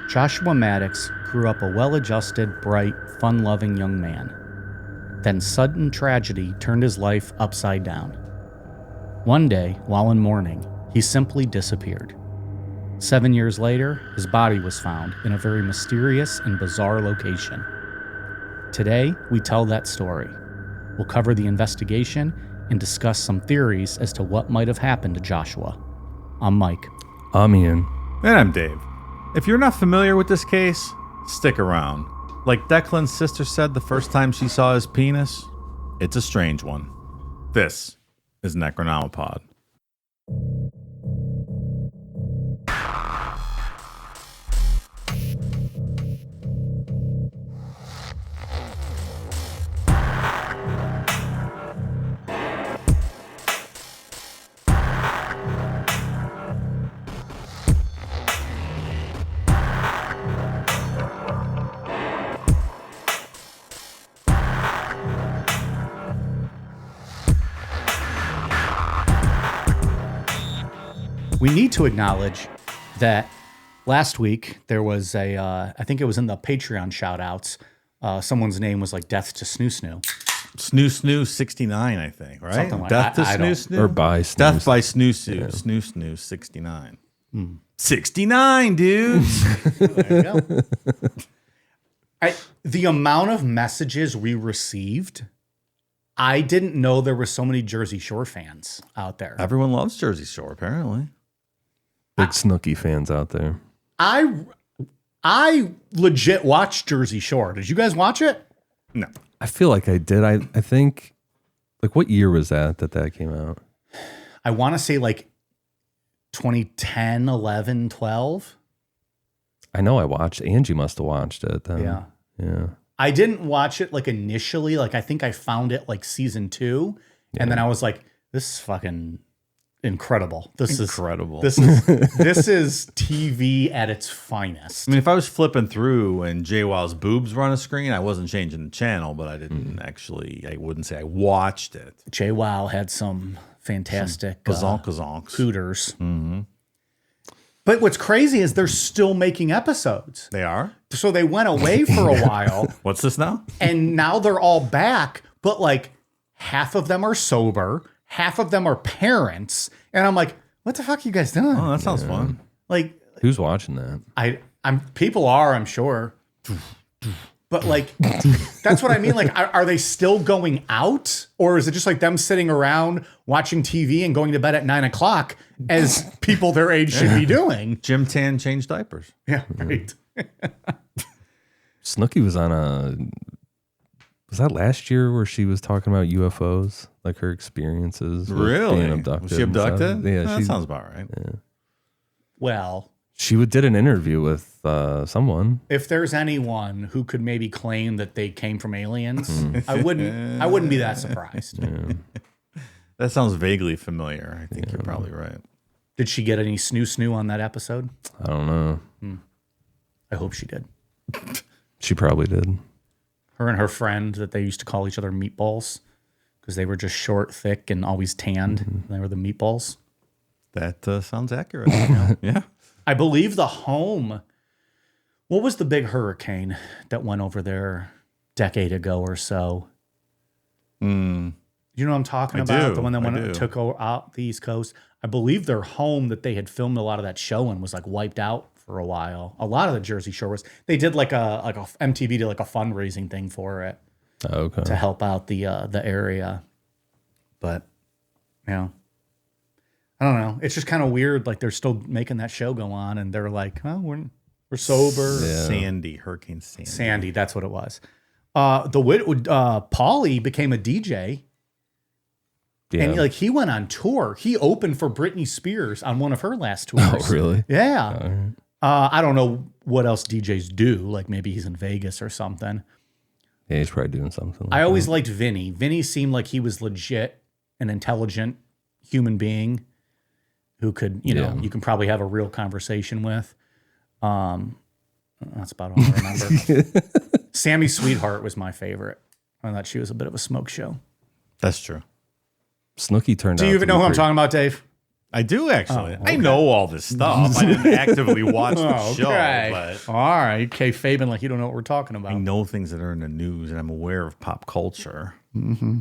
Joshua Maddux grew up a well-adjusted, bright, fun-loving young man. Then sudden tragedy turned his life upside down. One day, while in mourning, he simply disappeared. 7 years later, his body was found in a very mysterious and bizarre location. Today, we tell that story. We'll cover the investigation and discuss some theories as to what might have happened to Joshua. I'm Mike. I'm Ian. And I'm Dave. If you're not familiar with this case, stick around. Like Declan's sister said the first time she saw his penis, it's a strange one. This is Necronomipod. We need to acknowledge that last week there was I think it was in the Patreon shout-outs, someone's name was like Death to Snoo Snoo. Snoo Snoo 69, I think, right? Something like Death that. to Snoo Snoo? Or by Snoo. Death by Snoo Snoo. Yeah. Snoo Snoo 69. 69, dudes! There you go. The amount of messages we received, I didn't know there were so many Jersey Shore fans out there. Everyone loves Jersey Shore, apparently. Big Snooki fans out there. I legit watched Jersey Shore. Did you guys watch it? No. I feel like I did. I think, like, what year was that came out? I want to say like 2010, 11, 12. I know I watched. Angie must have watched it then. Yeah. Yeah. I didn't watch it like initially. Like I think I found it like season 2. And then I was like, this is fucking incredible. This is TV at its finest. I mean, if I was flipping through and JWoww's boobs were on a screen, I wasn't changing the channel, but I didn't actually, I wouldn't say I watched it. JWoww had some fantastic Kazonks. hooters. But what's crazy is they're still making episodes. They are? So they went away for a while. What's this now? And now they're all back, but like half of them are sober, half of them are parents, and I'm like, what the fuck are you guys doing? Oh, that sounds fun. Like, Who's watching that? I'm sure. But like, that's what I mean. Like, are they still going out, or is it just like them sitting around watching TV and going to bed at 9 o'clock as people their age should be doing? Jim Tan changed diapers. Yeah, right. Snooki was on was that last year where she was talking about UFOs, like her experiences with Really? being abducted? Was she and stuff? abducted? Yeah, that sounds about right. Well, she did an interview with someone. if there's anyone who could maybe claim that they came from aliens, I wouldn't be that surprised. That sounds vaguely familiar. I think you're probably right. Did she get any snoo on that episode? I don't know. I hope she did. She probably did. Her and her friend that they used to call each other meatballs because they were just short, thick, and always tanned. They were the meatballs. That sounds accurate. Yeah. I believe the home. What was the big hurricane that went over there a decade ago or so? You know what I'm talking about? do. The one that I do. took out the East Coast. I believe their home that they had filmed a lot of that show in was like wiped out for a while. A lot of the Jersey Shore was. They did like a MTV did like a fundraising thing for it Okay. to help out the area. But yeah, I don't know. It's just kind of weird. Like they're still making that show go on, and they're like, "Oh, we're sober." Sandy, Hurricane Sandy. Sandy, that's what it was. Paulie became a DJ. Yeah. And like he went on tour. He opened for Britney Spears on one of her last tours. Oh, really? Yeah. I don't know what else DJs do. Like maybe he's in Vegas or something. Yeah, he's probably doing something. I always liked Vinny. Vinny seemed like he was legit an intelligent human being who could, you can probably have a real conversation with. That's about all I remember. Sammy Sweetheart was my favorite. I thought she was a bit of a smoke show. That's true. Snooki turned out. Do you even know who I'm talking about, Dave? I do actually. Oh, okay. I know all this stuff. I didn't actively watch the show, but All right. Okay, Fabian, like you don't know what we're talking about. I know things that are in the news, and I'm aware of pop culture. Mm-hmm.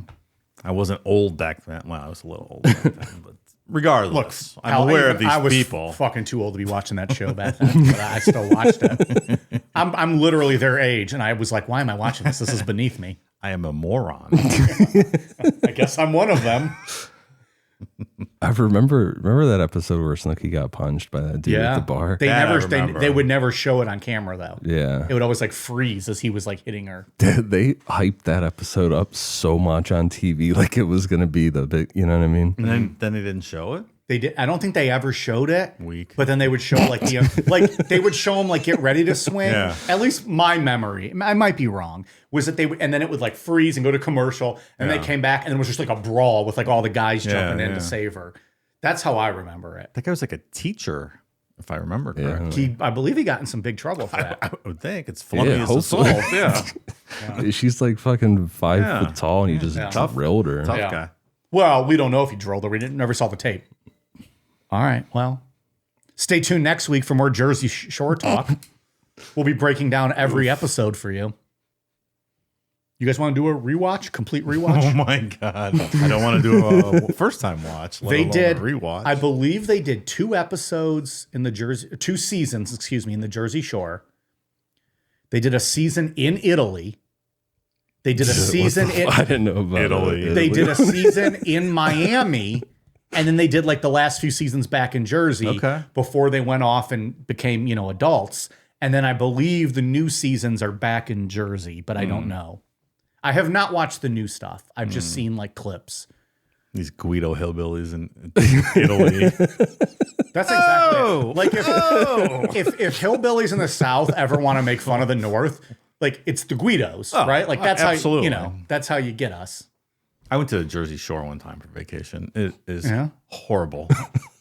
I wasn't old back then. Well, I was a little old back then, but regardless, I'm aware of these people. I was fucking too old to be watching that show back then, but I still watched it. I'm literally their age, and I was like, why am I watching this? This is beneath me. I am a moron. I guess I'm one of them. I remember that episode where Snooki got punched by that dude at the bar. They would never show it on camera though. Yeah. It would always like freeze as he was like hitting her. They hyped that episode up so much on TV, like it was going to be the big, you know what I mean? And then they didn't show it? They did. I don't think they ever showed it. Weak. But then they would show like they would show him like get ready to swing. Yeah. At least my memory, I might be wrong, was that they would, and then it would like freeze and go to commercial, and they came back and it was just like a brawl with like all the guys jumping in to save her. That's how I remember it. That guy was like a teacher, if I remember correctly. I believe he got in some big trouble for that. I would think it's felonious hopefully. assault. Yeah. She's like fucking 5 foot tall, and he just drilled her. Tough guy. Well, we don't know if he drilled her. We never saw the tape. All right. Well, stay tuned next week for more Jersey Shore talk. We'll be breaking down every episode for you. You guys want to do a rewatch? Complete rewatch? Oh my God. I don't want to do a first time watch. They did a rewatch. I believe they did 2 seasons, in the Jersey Shore. They did a season in Italy. They did a season in I didn't know about Italy. They did a season in Miami. And then they did like the last few seasons back in Jersey before they went off and became, adults. And then I believe the new seasons are back in Jersey, but I don't know. I have not watched the new stuff. I've just seen like clips. These Guido hillbillies in Italy. That's exactly it. Like if hillbillies in the South ever want to make fun of the North, like it's the Guidos, right? Like that's absolutely. how that's how you get us. I went to the Jersey Shore one time for vacation. It is horrible.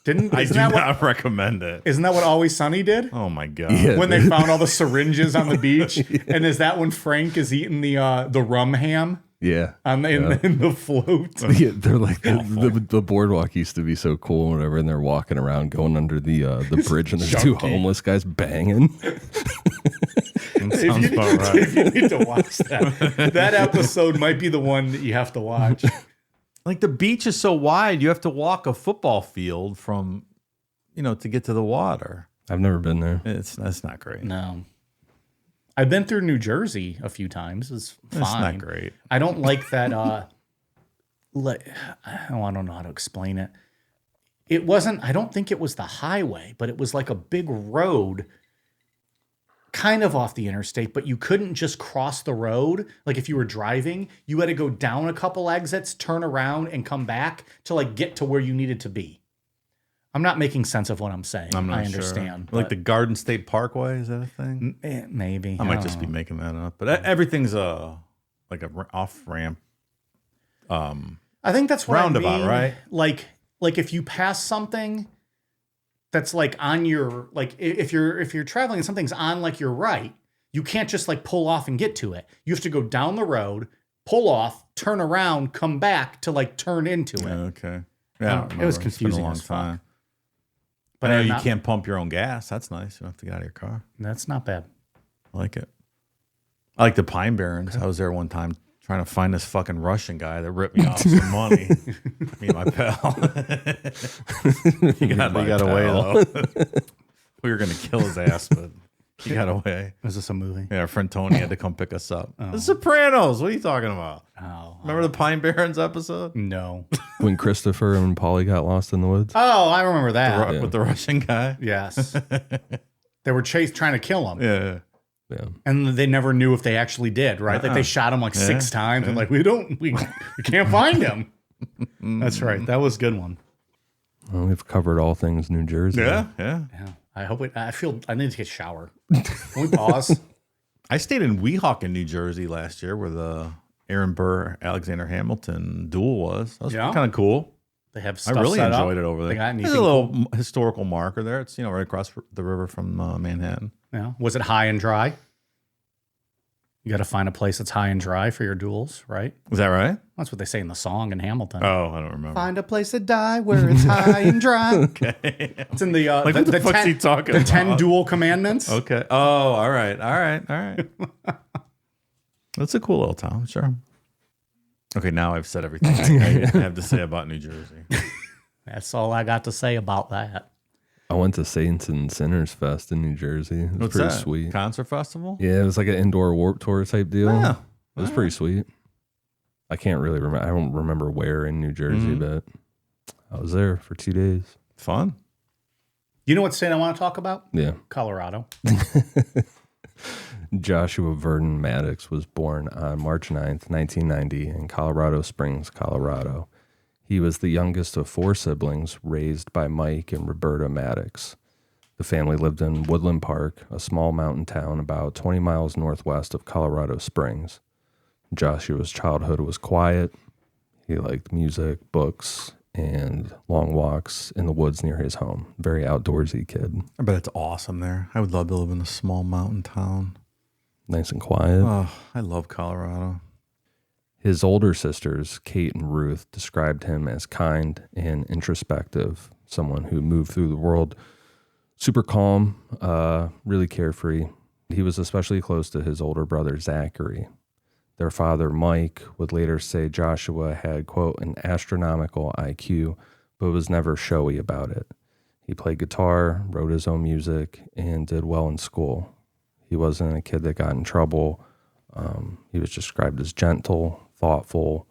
I do not recommend it. Isn't that what Always Sunny did? Oh my God. Yeah. When they found all the syringes on the beach, and is that when Frank is eating the rum ham? Yeah. In the float. Yeah, they're like the boardwalk used to be so cool and whatever, and they're walking around going under the bridge, and there's 2 homeless guys banging. Sounds about right. If you need to watch that episode might be the one that you have to watch. Like the beach is so wide, you have to walk a football field from, to get to the water. I've never been there. That's not great. No. I've been through New Jersey a few times. It's fine. That's not great. I don't like that. I don't know how to explain it. It wasn't, I don't think it was the highway, but it was like a big road kind of off the interstate, but you couldn't just cross the road. Like if you were driving, you had to go down a couple exits, turn around and come back to like get to where you needed to be. I'm not making sense of what I'm saying. I'm not I understand. Sure. Like the Garden State Parkway, is that a thing? Maybe. I might just be making that up. But everything's like a off ramp. I think that's what roundabout, I mean. right? Like if you pass something that's like on your, like if you're traveling and something's on like your right, you can't just like pull off and get to it. You have to go down the road, pull off, turn around, come back to like turn into it. Okay. Yeah, it was confusing. It's been a long as fuck. time. But I know you can't pump your own gas. That's nice. You don't have to get out of your car. That's not bad. I like it. I like the Pine Barrens. I was there one time trying to find this fucking Russian guy that ripped me off some money. Me and my pal. he got away though. We were gonna kill his ass, but he got away. Was this a movie? Yeah, our friend Tony had to come pick us up. The Sopranos. What are you talking about? Oh, remember the Pine Barrens episode? No. When Christopher and Polly got lost in the woods. Oh, I remember that. With the Russian guy? Yes. They were trying to kill him. Yeah. Yeah. And they never knew if they actually did, right? Like they shot him like 6 times and like, we can't find him. That's right. That was a good one. Well, we've covered all things New Jersey. Yeah. I need to get a shower. Can we pause? I stayed in Weehawken, New Jersey last year where the Aaron Burr, Alexander Hamilton duel was. That was kind of cool. They have I stuff really set enjoyed up. it over there. They got There's a little historical marker there. It's, right across the river from Manhattan. Yeah. Was it high and dry? You got to find a place that's high and dry for your duels, right? Is that right? That's what they say in the song in Hamilton. Oh, I don't remember. Find a place to die where it's high and dry. Okay. It's in the Like, what the fuck's he talking the about? 10 dual commandments. Okay. Oh, all right. That's a cool little town, sure. Okay, now I've said everything I have to say about New Jersey. That's all I got to say about that. I went to Saints and Sinners Fest in New Jersey. It was What's pretty that? sweet. Concert festival? Yeah, it was like an indoor Warped Tour type deal. Yeah. It was pretty sweet. I can't really remember. I don't remember where in New Jersey, but I was there for 2 days. Fun. You know what state I want to talk about? Yeah. Colorado. Joshua Verdon Maddux was born on March 9th, 1990 in Colorado Springs, Colorado. He was the youngest of 4 siblings raised by Mike and Roberta Maddux. The family lived in Woodland Park, a small mountain town about 20 miles northwest of Colorado Springs. Joshua's childhood was quiet. He liked music, books, and long walks in the woods near his home. Very outdoorsy kid. I bet it's awesome there. I would love to live in a small mountain town. Nice and quiet. Oh, I love Colorado. His older sisters, Kate and Ruth, described him as kind and introspective, someone who moved through the world super calm, really carefree. He was especially close to his older brother, Zachary. Their father, Mike, would later say Joshua had, quote, an astronomical IQ, but was never showy about it. He played guitar, wrote his own music, and did well in school. He wasn't a kid that got in trouble. He was described as gentle, thoughtful,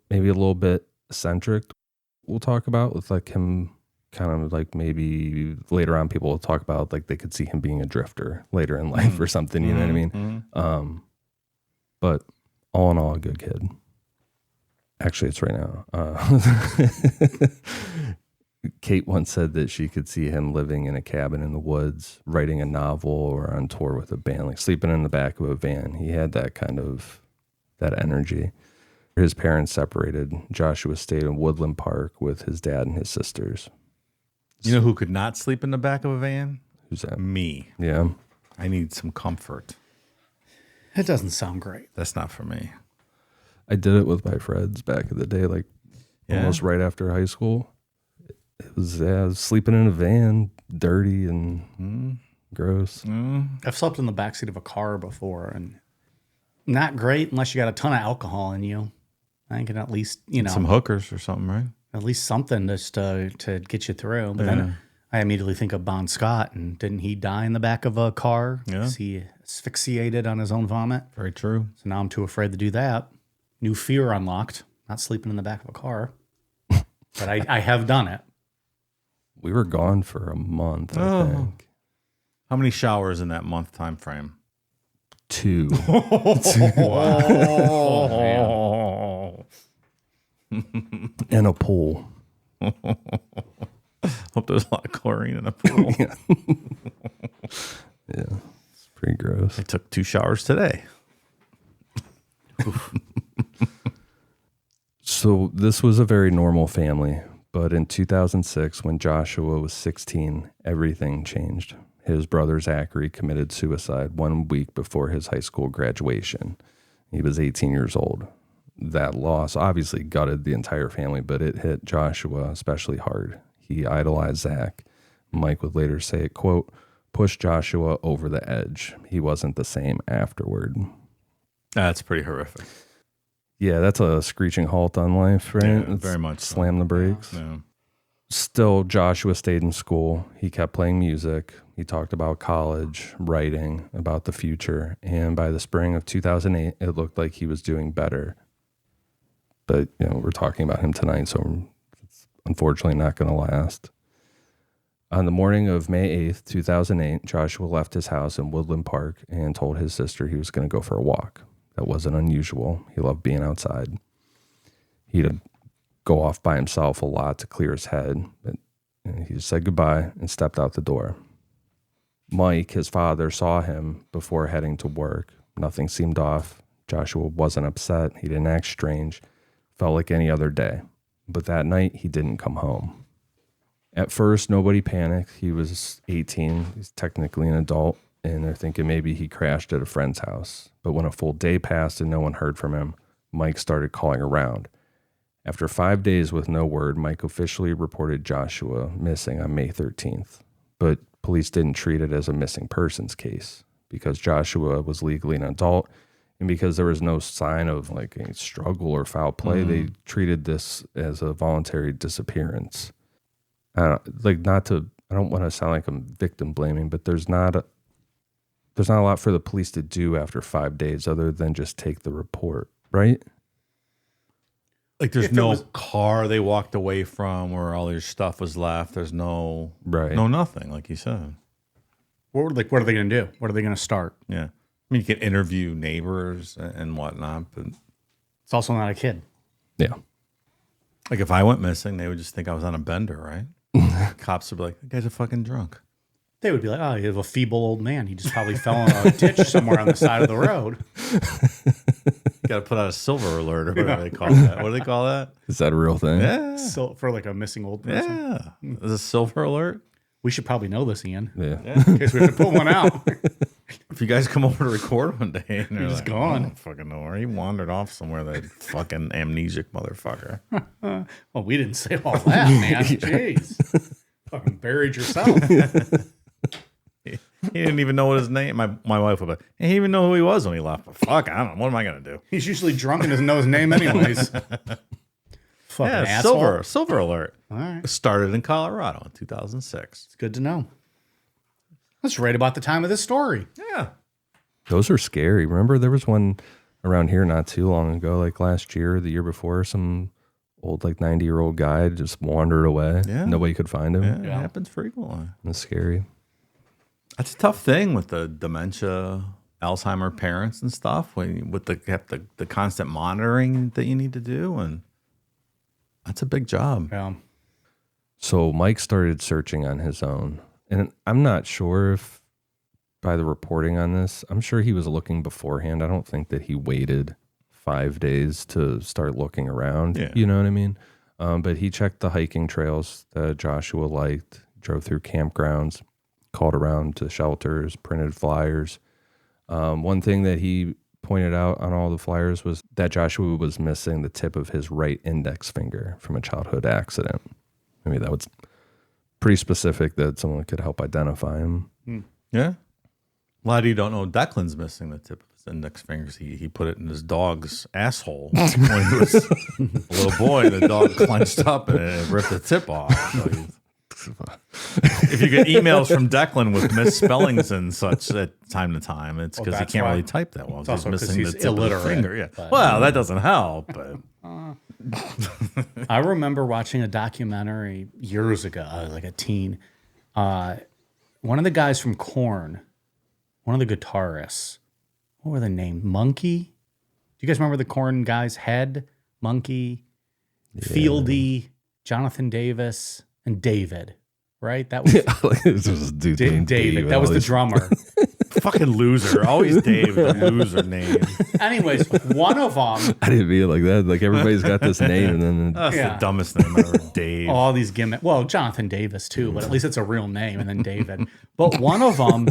maybe a little bit eccentric. We'll talk about with like him kind of like maybe later on people will talk about like they could see him being a drifter later in life or something, you know what I mean? But all in all, a good kid. Actually, it's right now. Kate once said that she could see him living in a cabin in the woods, writing a novel, or on tour with a band, like sleeping in the back of a van. He had that kind of, that energy. His parents separated. Joshua stayed in Woodland Park with his dad and his sisters. You know who could not sleep in the back of a van? Who's that? Me. Yeah. I need some comfort. It doesn't sound great. That's not for me. I did it with my friends back in the day, like almost right after high school. It was, I was sleeping in a van, dirty and gross. I've slept in the backseat of a car before, and not great unless you got a ton of alcohol in you. I think at least, Some hookers or something, right? at least something just to get you through. But then I immediately think of Bon Scott, and didn't he die in the back of a car? Yeah. Was he asphyxiated on his own vomit? Very true. So now I'm too afraid to do that. New fear unlocked, not sleeping in the back of a car. But I have done it. We were gone for a month, I think. How many showers in that month time frame? 2. And a pool. Hope there's a lot of chlorine in the pool. Yeah, it's pretty gross. I took 2 showers today. So this was a very normal family, but in 2006, when Joshua was 16, everything changed. His brother Zachary committed suicide 1 week before his high school graduation. He was 18 years old. That loss obviously gutted the entire family, but it hit Joshua especially hard. He idolized Zach. Mike would later say, quote, pushed Joshua over the edge. He wasn't the same afterward. That's pretty horrific. Yeah, that's a screeching halt on life, right? Yeah, It's very much so. Slam the brakes. Yeah. Still, Joshua stayed in school. He kept playing music. He talked about college, writing, about the future. And by the spring of 2008, it looked like he was doing better. But, we're talking about him tonight, so it's unfortunately not going to last. On the morning of May 8th, 2008, Joshua left his house in Woodland Park and told his sister he was going to go for a walk. That wasn't unusual. He loved being outside. He'd go off by himself a lot to clear his head. But he just said goodbye and stepped out the door. Mike, his father, saw him before heading to work. Nothing seemed off. Joshua wasn't upset. He didn't act strange. Felt like any other day. But that night, he didn't come home. At first, nobody panicked. He was 18. He's technically an adult. and they're thinking maybe he crashed at a friend's house. But when a full day passed and no one heard from him, Mike started calling around. After 5 days with no word, Mike officially reported Joshua missing on May 13th. But police didn't treat it as a missing persons case because Joshua was legally an adult, and because there was no sign of like any struggle or foul play, they treated this as a voluntary disappearance. I don't want to sound like I'm victim blaming, but there's not a lot for the police to do after 5 days other than just take the report, right? Like there's no car they walked away from where all their stuff was left. There's no nothing, like you said. What are they going to do? What are they going to start? Yeah. I mean, you can interview neighbors and whatnot, but It's also not a kid. Yeah. like if I went missing, they would just think I was on a bender, right? Cops would be like, that guy's a fucking drunk. They would be like, oh, you have a feeble old man. He just probably fell in a ditch somewhere on the side of the road. You got to put out a silver alert or whatever they call that. What do they call that? Is that a real thing? Yeah. So for like a missing old person. Yeah. Is a silver alert? We should probably know this, Ian. Yeah. In case we have to pull one out. If you guys come over to record one day and they're He's like, gone. I don't fucking know where he wandered off somewhere, that fucking amnesic motherfucker. Well, we didn't say all that, man. Jeez. Fucking buried yourself. He didn't even know what his name. My wife would be like, he didn't even know who he was when he left. But fuck, I don't know. What am I gonna do? He's usually drunk and doesn't know his name anyways. Fucking Yeah, asshole. silver alert. All right. Started in Colorado in 2006. It's good to know. That's right about the time of this story. Yeah. Those are scary. Remember there was one around here not too long ago, like last year or the year before, some old like 90-year-old guy just wandered away. Yeah. Nobody could find him. Yeah, it happens frequently. That's scary. That's a tough thing with the dementia, Alzheimer parents and stuff. With the constant monitoring that you need to do, and that's a big job. Yeah. So Mike started searching on his own. And I'm not sure if by the reporting on this, I'm sure he was looking beforehand. I don't think that he waited 5 days to start looking around. Yeah. You know what I mean? But he checked the hiking trails that Joshua liked, drove through campgrounds, called around to shelters, printed flyers. One thing that he pointed out on all the flyers was that Joshua was missing the tip of his right index finger from a childhood accident. Maybe that was pretty specific that someone could help identify him. Yeah. A lot of you don't know Declan's missing the tip of his index fingers. He put it in his dog's asshole when he was a little boy. The dog clenched up and it ripped the tip off. So if you get emails from Declan with misspellings and such at time to time, it's because he that's can't why. really type that well. It's also He's 'cause missing he's the tip of illiterate, the finger. Yeah. but- Well, that doesn't help. But I remember watching a documentary years ago. I was like a teen. One of the guys from Korn, one of the guitarists, what were the names? Monkey? Do you guys remember the Korn guys? Head, Monkey, Fieldy, Jonathan Davis, and David, right? That was This was a dude named David. That was the drummer. fucking loser. Always Dave, the loser name. Anyways, one of them, I didn't mean it like that. Like everybody's got this name and then That's Yeah. the dumbest name ever. Dave. all these gimmicks. Well, Jonathan Davis too, but at least it's a real name. And then David. But one of them,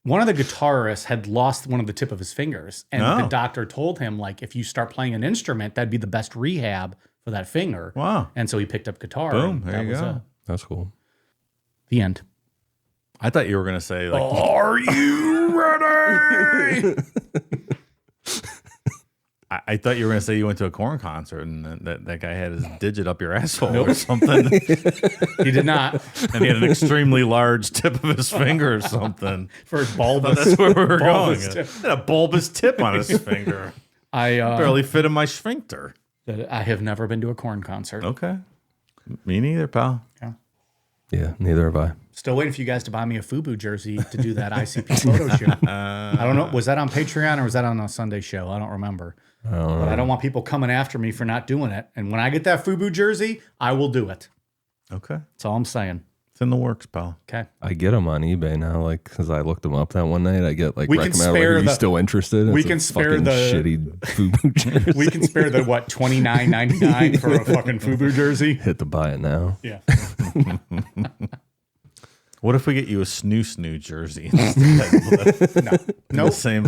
one of the guitarists had lost one of the tip of his fingers, and the Oh. doctor told him like, if you start playing an instrument, that'd be the best rehab for that finger. Wow. And so he picked up guitar. Boom. and There that you was go. it. that's cool. The end. I thought you were going to say, like, are you ready? I thought you were going to say you went to a Korn concert and that guy had his digit up your asshole or something. He did not. And he had an extremely large tip of his finger or something. For his bulbous. That's where we were going. bulbous tip. He had a bulbous tip on his finger. I Barely fit in my sphincter. I have never been to a Korn concert. Okay. Me neither, pal. Yeah, neither have I. Still waiting for you guys to buy me a FUBU jersey to do that ICP photo shoot. I don't know. Was that on Patreon or was that on a Sunday show? I don't remember. But I don't want people coming after me for not doing it. And when I get that FUBU jersey, I will do it. Okay. That's all I'm saying. It's in the works, pal. Okay. I get them on eBay now, like because I looked them up that one night. I get like We can recommended. Like, spare are you the- still interested? we It's a can spare fucking the- shitty FUBU jersey. We can spare the what, $29.99 for a fucking FUBU jersey. Hit the buy it now. Yeah. What if we get you a snoo jersey instead? No. Nope. The same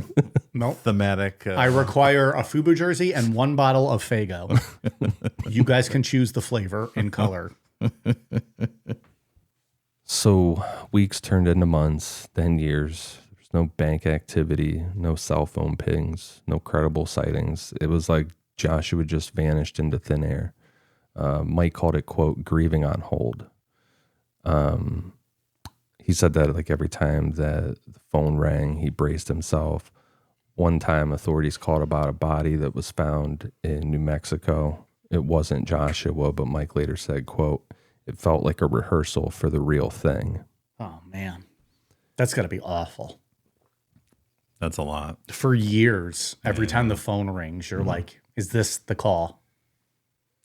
Nope. thematic. I require a FUBU jersey and 1 bottle of Faygo. You guys can choose the flavor and color. So weeks turned into months, then years. There's no bank activity, no cell phone pings, no credible sightings. It was like Joshua just vanished into thin air. Mike called it, quote, grieving on hold. He said that like every time that the phone rang, he braced himself. One time authorities called about a body that was found in New Mexico. It wasn't Joshua, but Mike later said, quote, it felt like a rehearsal for the real thing. Oh, man. That's got to be awful. That's a lot. For years, every time the phone rings, you're like, is this the call?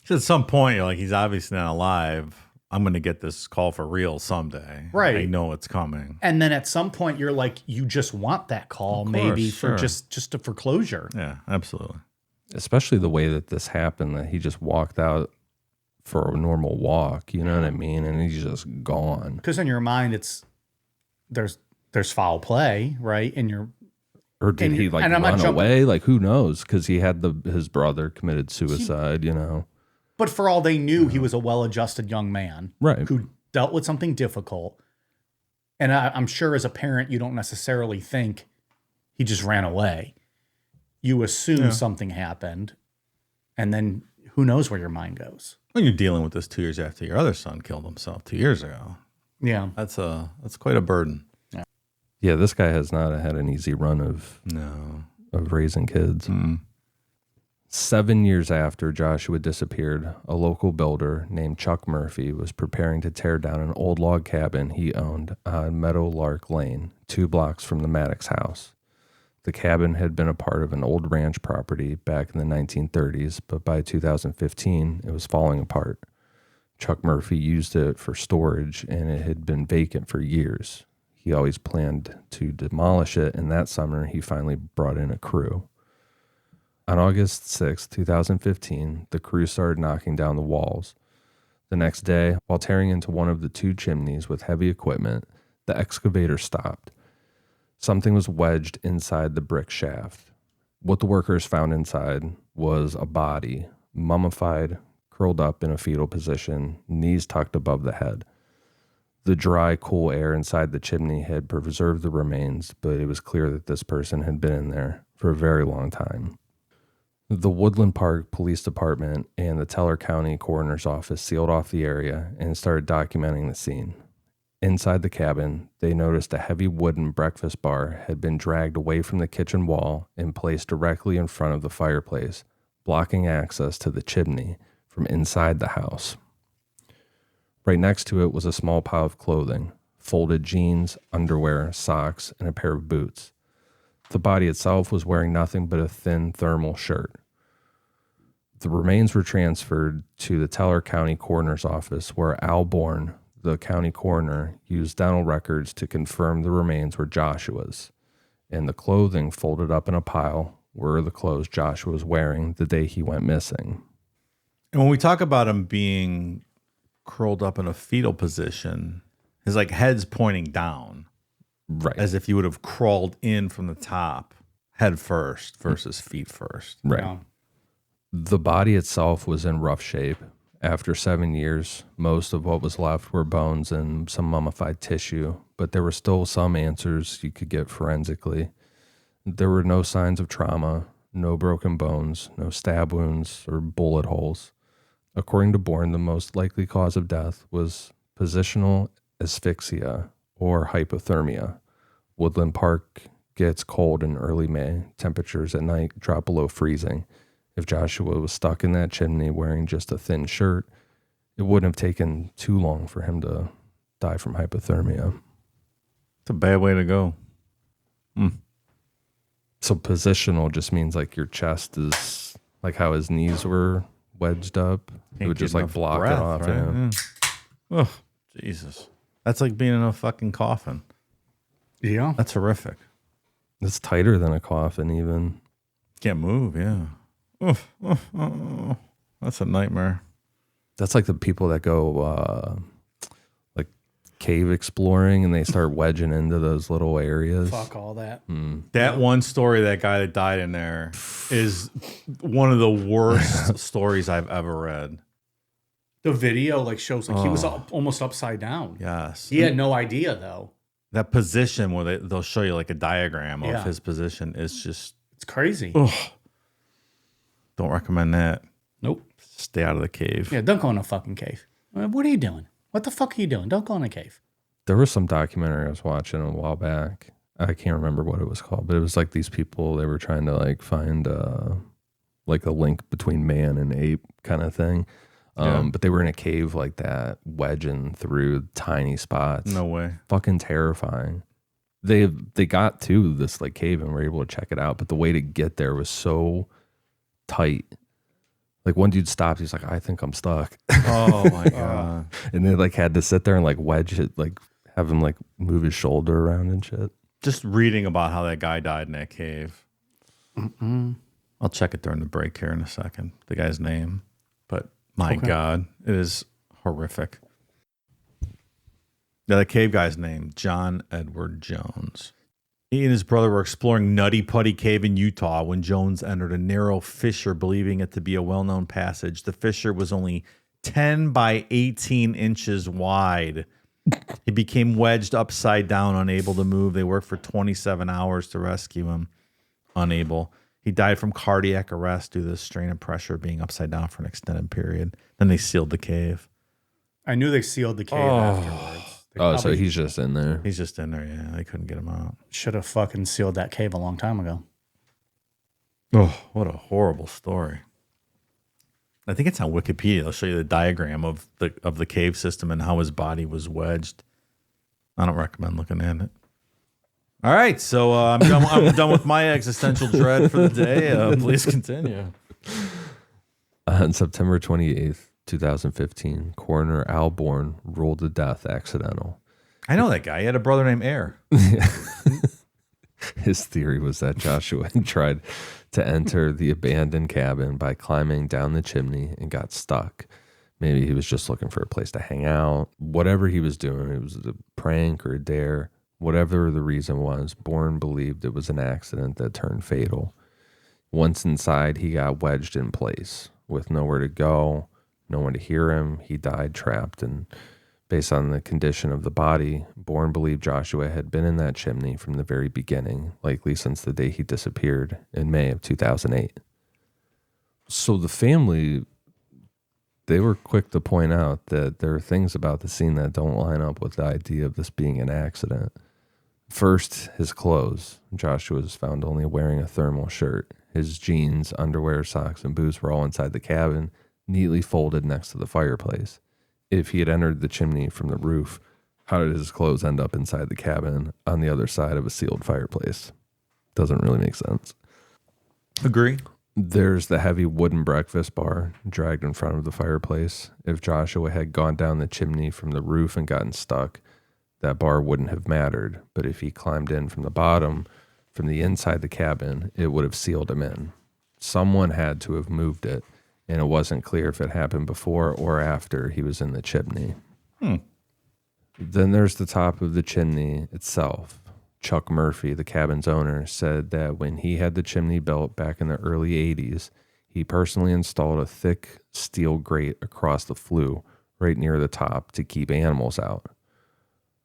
At some point, you're like, he's obviously not alive. I'm going to get this call for real someday. Right. I know it's coming. And then at some point, you're like, you just want that call, maybe for just a foreclosure. Yeah, absolutely. Especially the way that this happened, that he just walked out for a normal walk, you know what I mean? And he's just gone. Because in your mind, there's foul play, right? Or did he like run away? Like, who knows? Because he had his brother committed suicide, you know? But for all they knew, he was a well-adjusted young man, Right? Who dealt with something difficult. And I'm sure as a parent, you don't necessarily think he just ran away. You assume something happened, and then who knows where your mind goes. When you're dealing with this 2 years after your other son killed himself 2 years ago, Yeah, that's quite a burden. Yeah, this guy has not had an easy run of raising kids. 7 years after Joshua disappeared, a local builder named Chuck Murphy was preparing to tear down an old log cabin he owned on Meadowlark Lane, 2 blocks from the Maddux house. The cabin had been a part of an old ranch property back in the 1930s, but by 2015, it was falling apart. Chuck Murphy used it for storage, and it had been vacant for years. He always planned to demolish it, and that summer, he finally brought in a crew. On August 6, 2015, the crew started knocking down the walls. The next day, while tearing into one of the 2 chimneys with heavy equipment, the excavator stopped. Something was wedged inside the brick shaft. What the workers found inside was a body, mummified, curled up in a fetal position, knees tucked above the head. The dry, cool air inside the chimney had preserved the remains, but it was clear that this person had been in there for a very long time. The Woodland Park Police Department and the Teller County Coroner's Office sealed off the area and started documenting the scene. Inside the cabin, they noticed a heavy wooden breakfast bar had been dragged away from the kitchen wall and placed directly in front of the fireplace, blocking access to the chimney from inside the house. Right next to it was a small pile of clothing, folded jeans, underwear, socks, and a pair of boots. The body itself was wearing nothing but a thin thermal shirt. The remains were transferred to the Teller County Coroner's Office, where Al Bourne, the county coroner, used dental records to confirm the remains were Joshua's, and the clothing folded up in a pile were the clothes Joshua was wearing the day he went missing. And when we talk about him being curled up in a fetal position, his like head's pointing down. Right. As if you would have crawled in from the top, head first versus feet first. Right. Yeah. The body itself was in rough shape. After 7 years, most of what was left were bones and some mummified tissue, but there were still some answers you could get forensically. There were no signs of trauma, no broken bones, no stab wounds or bullet holes. According to Bourne, the most likely cause of death was positional asphyxia or hypothermia. Woodland Park gets cold in early May. Temperatures at night drop below freezing. If Joshua was stuck in that chimney wearing just a thin shirt, it wouldn't have taken too long for him to die from hypothermia. It's a bad way to go. So positional just means like your chest is like how his knees were wedged up. It would just like block it off. Right? Yeah. Oh, Jesus. That's like being in a fucking coffin. Yeah. That's horrific. It's tighter than a coffin even. Can't move, yeah. Oh. That's a nightmare. That's like the people that go like cave exploring and they start wedging into those little areas. Fuck all that. That one story, that guy that died in there, is one of the worst stories I've ever read. The video like shows like he was almost upside down. Yes. He had no idea though. That position where they'll show you like a diagram of Yeah. his position is just, It's crazy. don't recommend that. Nope. Stay out of the cave. Yeah, don't go in a fucking cave. What are you doing? What the fuck are you doing? Don't go in a cave. There was some documentary I was watching a while back. I can't remember what it was called, but it was like these people, they were trying to like find like a link between man and ape kind of thing. But they were in a cave like that, wedging through tiny spots. No way. Fucking terrifying. They got to this like cave and were able to check it out, but the way to get there was so tight. Like one dude stopped, he's like, I think I'm stuck. Oh my God. And they like had to sit there and like wedge it, like have him like move his shoulder around and shit. Just reading about how that guy died in that cave. I'll check it during the break here in a second, the guy's name. But my God, it is horrific. Yeah, the cave guy's name, John Edward Jones. He and his brother were exploring Nutty Putty Cave in Utah when Jones entered a narrow fissure, believing it to be a well-known passage. The fissure was only 10 by 18 inches wide. He became wedged upside down, unable to move. They worked for 27 hours to rescue him, unable. He died from cardiac arrest due to the strain and pressure of being upside down for an extended period. Then they sealed the cave. I knew they sealed the cave afterwards. So he's just in there. He's just in there, yeah. They couldn't get him out. Should have fucking sealed that cave a long time ago. Oh, what a horrible story. I think it's on Wikipedia. They'll show you the diagram of the cave system and how his body was wedged. I don't recommend looking at it. All right, so I'm done with my existential dread for the day. Please continue. On September 28th, 2015, coroner Al Bourne ruled the death accidental. I know that guy. He had a brother named Air. His theory was that Joshua had tried to enter the abandoned cabin by climbing down the chimney and got stuck. Maybe he was just looking for a place to hang out. Whatever he was doing, it was a prank or a dare. Whatever the reason was, Bourne believed it was an accident that turned fatal. Once inside, he got wedged in place with nowhere to go, no one to hear him. He died trapped, and based on the condition of the body, Bourne believed Joshua had been in that chimney from the very beginning, likely since the day he disappeared in May of 2008. So the family, they were quick to point out that there are things about the scene that don't line up with the idea of this being an accident. First, his clothes. Joshua was found only wearing a thermal shirt. His jeans, underwear, socks, and boots were all inside the cabin, neatly folded next to the fireplace. If he had entered the chimney from the roof, how did his clothes end up inside the cabin on the other side of a sealed fireplace? Doesn't really make sense. Agree. There's the heavy wooden breakfast bar dragged in front of the fireplace. If Joshua had gone down the chimney from the roof and gotten stuck, that bar wouldn't have mattered. But if he climbed in from the bottom, from the inside the cabin, it would have sealed him in. Someone had to have moved it, and it wasn't clear if it happened before or after he was in the chimney. Then there's the top of the chimney itself. Chuck Murphy, the cabin's owner, said that when he had the chimney built back in the early 80s, he personally installed a thick steel grate across the flue right near the top to keep animals out.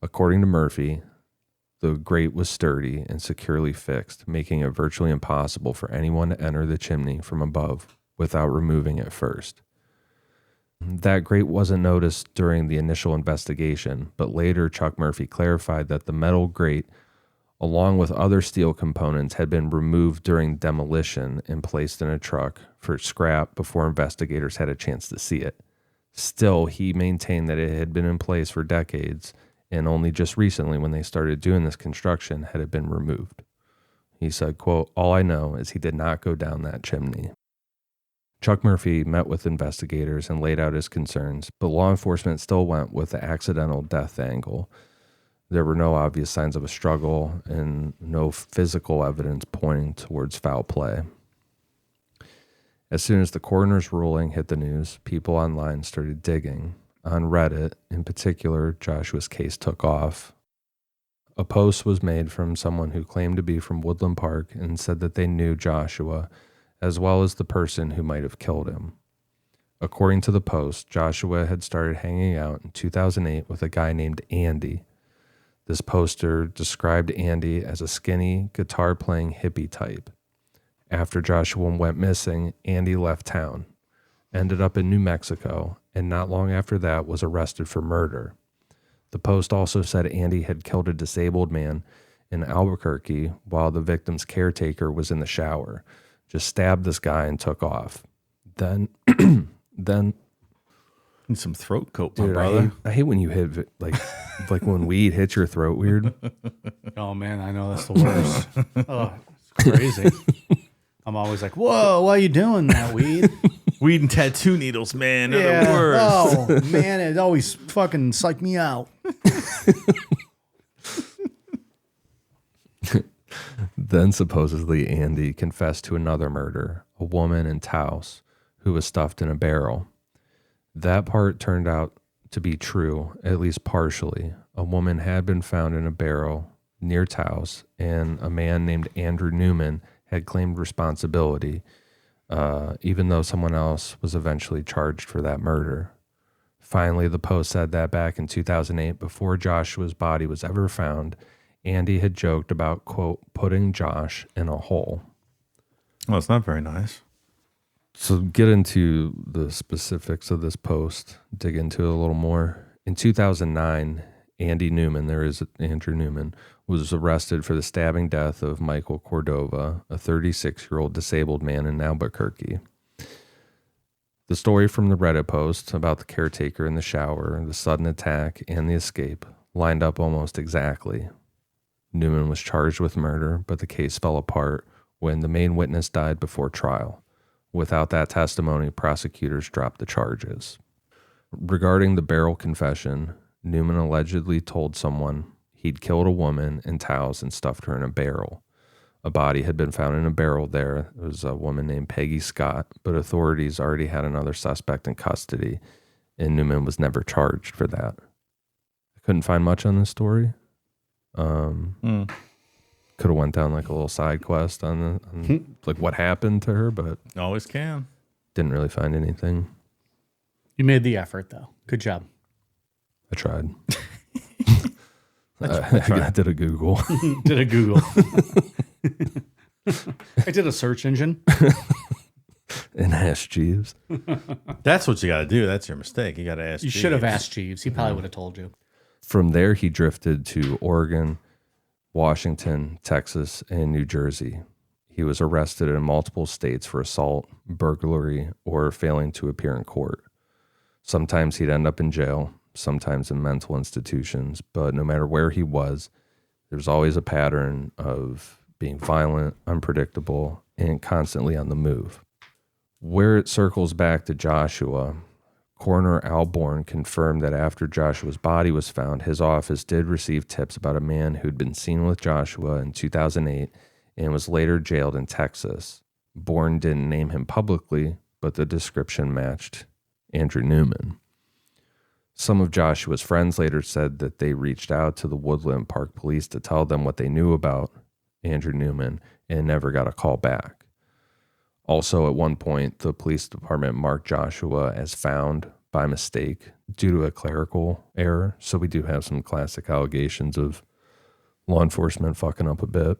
According to Murphy, the grate was sturdy and securely fixed, making it virtually impossible for anyone to enter the chimney from above without removing it first. That grate wasn't noticed during the initial investigation, but later Chuck Murphy clarified that the metal grate, along with other steel components, had been removed during demolition and placed in a truck for scrap before investigators had a chance to see it. Still, he maintained that it had been in place for decades, and only just recently, when they started doing this construction, had it been removed. He said, quote, "All I know is he did not go down that chimney." Chuck Murphy met with investigators and laid out his concerns, but law enforcement still went with the accidental death angle. There were no obvious signs of a struggle and no physical evidence pointing towards foul play. As soon as the coroner's ruling hit the news, people online started digging. on Reddit, in particular, Joshua's case took off. A post was made from someone who claimed to be from Woodland Park and said that they knew Joshua as well as the person who might have killed him. According to the post, Joshua had started hanging out in 2008 with a guy named Andy. This poster described Andy as a skinny, guitar-playing hippie type. After Joshua went missing, Andy left town, ended up in New Mexico, and not long after that was arrested for murder. The post also said Andy had killed a disabled man in Albuquerque while the victim's caretaker was in the shower, just stabbed this guy and took off. Then Need some throat coat, my dude, brother. I hate when you hit like when weed hits your throat weird. Oh man, I know that's the worst. Oh, it's crazy. I'm always like, whoa, why are you doing that, weed? Weed and tattoo needles, man. They're the worst. Oh man, it always fucking psyched me out. Then supposedly Andy confessed to another murder, a woman in Taos who was stuffed in a barrel. That part turned out to be true, at least partially. A woman had been found in a barrel near Taos, and a man named Andrew Newman had claimed responsibility, even though someone else was eventually charged for that murder. Finally, the post said that back in 2008, before Joshua's body was ever found, Andy had joked about, quote, putting Josh in a hole. Well, it's not very nice. So get into the specifics of this post, dig into it a little more. In 2009, Andy Newman, there is Andrew Newman, was arrested for the stabbing death of Michael Cordova, a 36-year-old disabled man in Albuquerque. The story from the Reddit post about the caretaker in the shower, the sudden attack, and the escape lined up almost exactly. Newman was charged with murder, but the case fell apart when the main witness died before trial. Without that testimony, prosecutors dropped the charges. Regarding the barrel confession, Newman allegedly told someone he'd killed a woman in Taos and stuffed her in a barrel. A body had been found in a barrel there. It was a woman named Peggy Scott, but authorities already had another suspect in custody, and Newman was never charged for that. I couldn't find much on this story. Could have went down like a little side quest on like what happened to her, but Always can. didn't really find anything. You made the effort, though. Good job. I tried. I did a Google. Did a Google. I did a search engine. And asked Jeeves. That's what you got to do. That's your mistake. You got to ask. You should have asked Jeeves. He probably would have told you. From there, he drifted to Oregon, Washington, Texas, and New Jersey. He was arrested in multiple states for assault, burglary, or failing to appear in court. Sometimes he'd end up in jail, sometimes in mental institutions, but no matter where he was, there's always a pattern of being violent, unpredictable, and constantly on the move. Where it circles back to Joshua, Coroner Al Bourne confirmed that after Joshua's body was found, his office did receive tips about a man who'd been seen with Joshua in 2008 and was later jailed in Texas. Bourne didn't name him publicly, but the description matched Andrew Newman. Some of Joshua's friends later said that they reached out to the Woodland Park police to tell them what they knew about Andrew Newman and never got a call back. Also, at one point, the police department marked Joshua as found by mistake due to a clerical error. So we do have some classic allegations of law enforcement fucking up a bit.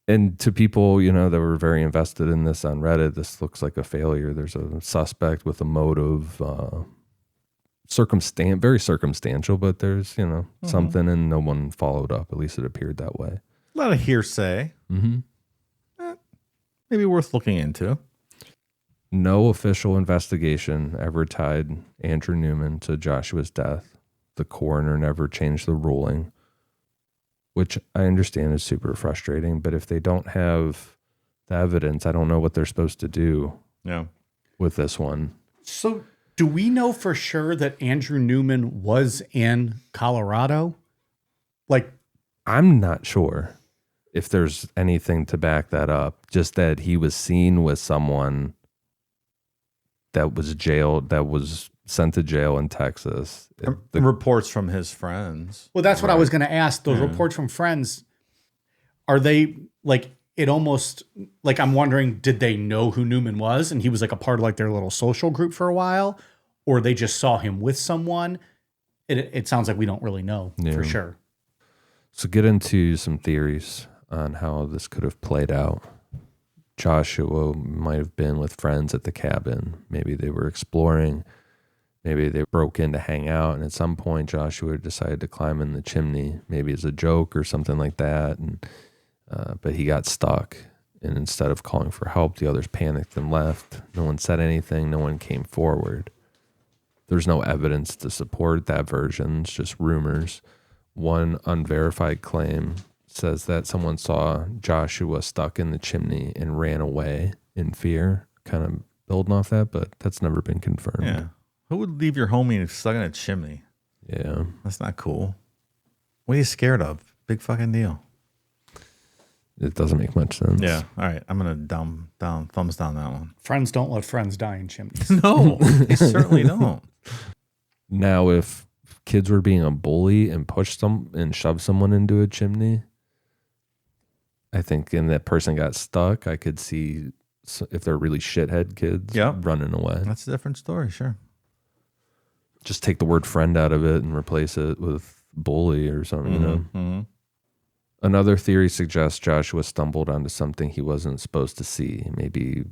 And to people, that were very invested in this on Reddit, this looks like a failure. There's a suspect with a motive, very circumstantial, but there's, something, and no one followed up. At least it appeared that way. A lot of hearsay. Mm-hmm. Maybe worth looking into. No official investigation ever tied Andrew Newman to Joshua's death. The coroner never changed the ruling, which I understand is super frustrating. But if they don't have the evidence, I don't know what they're supposed to do with this one. So do we know for sure that Andrew Newman was in Colorado? I'm not sure if there's anything to back that up. Just that he was seen with someone that was sent to jail in Texas. The reports from his friends. Well, that's what I was going to ask. Those reports from friends, are they like, it almost like, I'm wondering, did they know who Newman was and he was like a part of like their little social group for a while, or they just saw him with someone? It sounds like we don't really know for sure. So get into some theories on how this could have played out. Joshua might have been with friends at the cabin. Maybe they were exploring. Maybe they broke in to hang out. And at some point, Joshua decided to climb in the chimney, maybe as a joke or something like that. And but he got stuck. And instead of calling for help, the others panicked and left. No one said anything. No one came forward. There's no evidence to support that version. It's just rumors. One unverified claim says that someone saw Joshua stuck in the chimney and ran away in fear, kind of building off that, but that's never been confirmed. Yeah. Who would leave your homie stuck in a chimney? Yeah. That's not cool. What are you scared of? Big fucking deal. It doesn't make much sense. Yeah. All right. I'm going to thumbs down that one. Friends don't let friends die in chimneys. No, they certainly don't. Now, if kids were being a bully and pushed them and shoved someone into a chimney, I think, and that person got stuck, I could see if they're really shithead kids running away. That's a different story, sure. Just take the word friend out of it and replace it with bully or something, you know? Mm-hmm. Another theory suggests Joshua stumbled onto something he wasn't supposed to see, maybe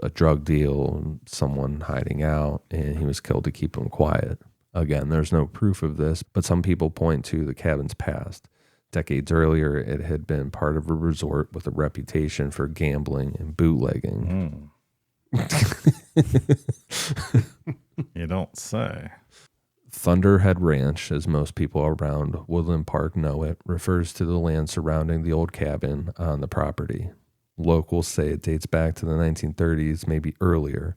a drug deal, someone hiding out, and he was killed to keep him quiet. Again, there's no proof of this, but some people point to the cabin's past. Decades earlier, it had been part of a resort with a reputation for gambling and bootlegging. You don't say. Thunderhead Ranch, as most people around Woodland Park know it, refers to the land surrounding the old cabin on the property. Locals say it dates back to the 1930s, maybe earlier.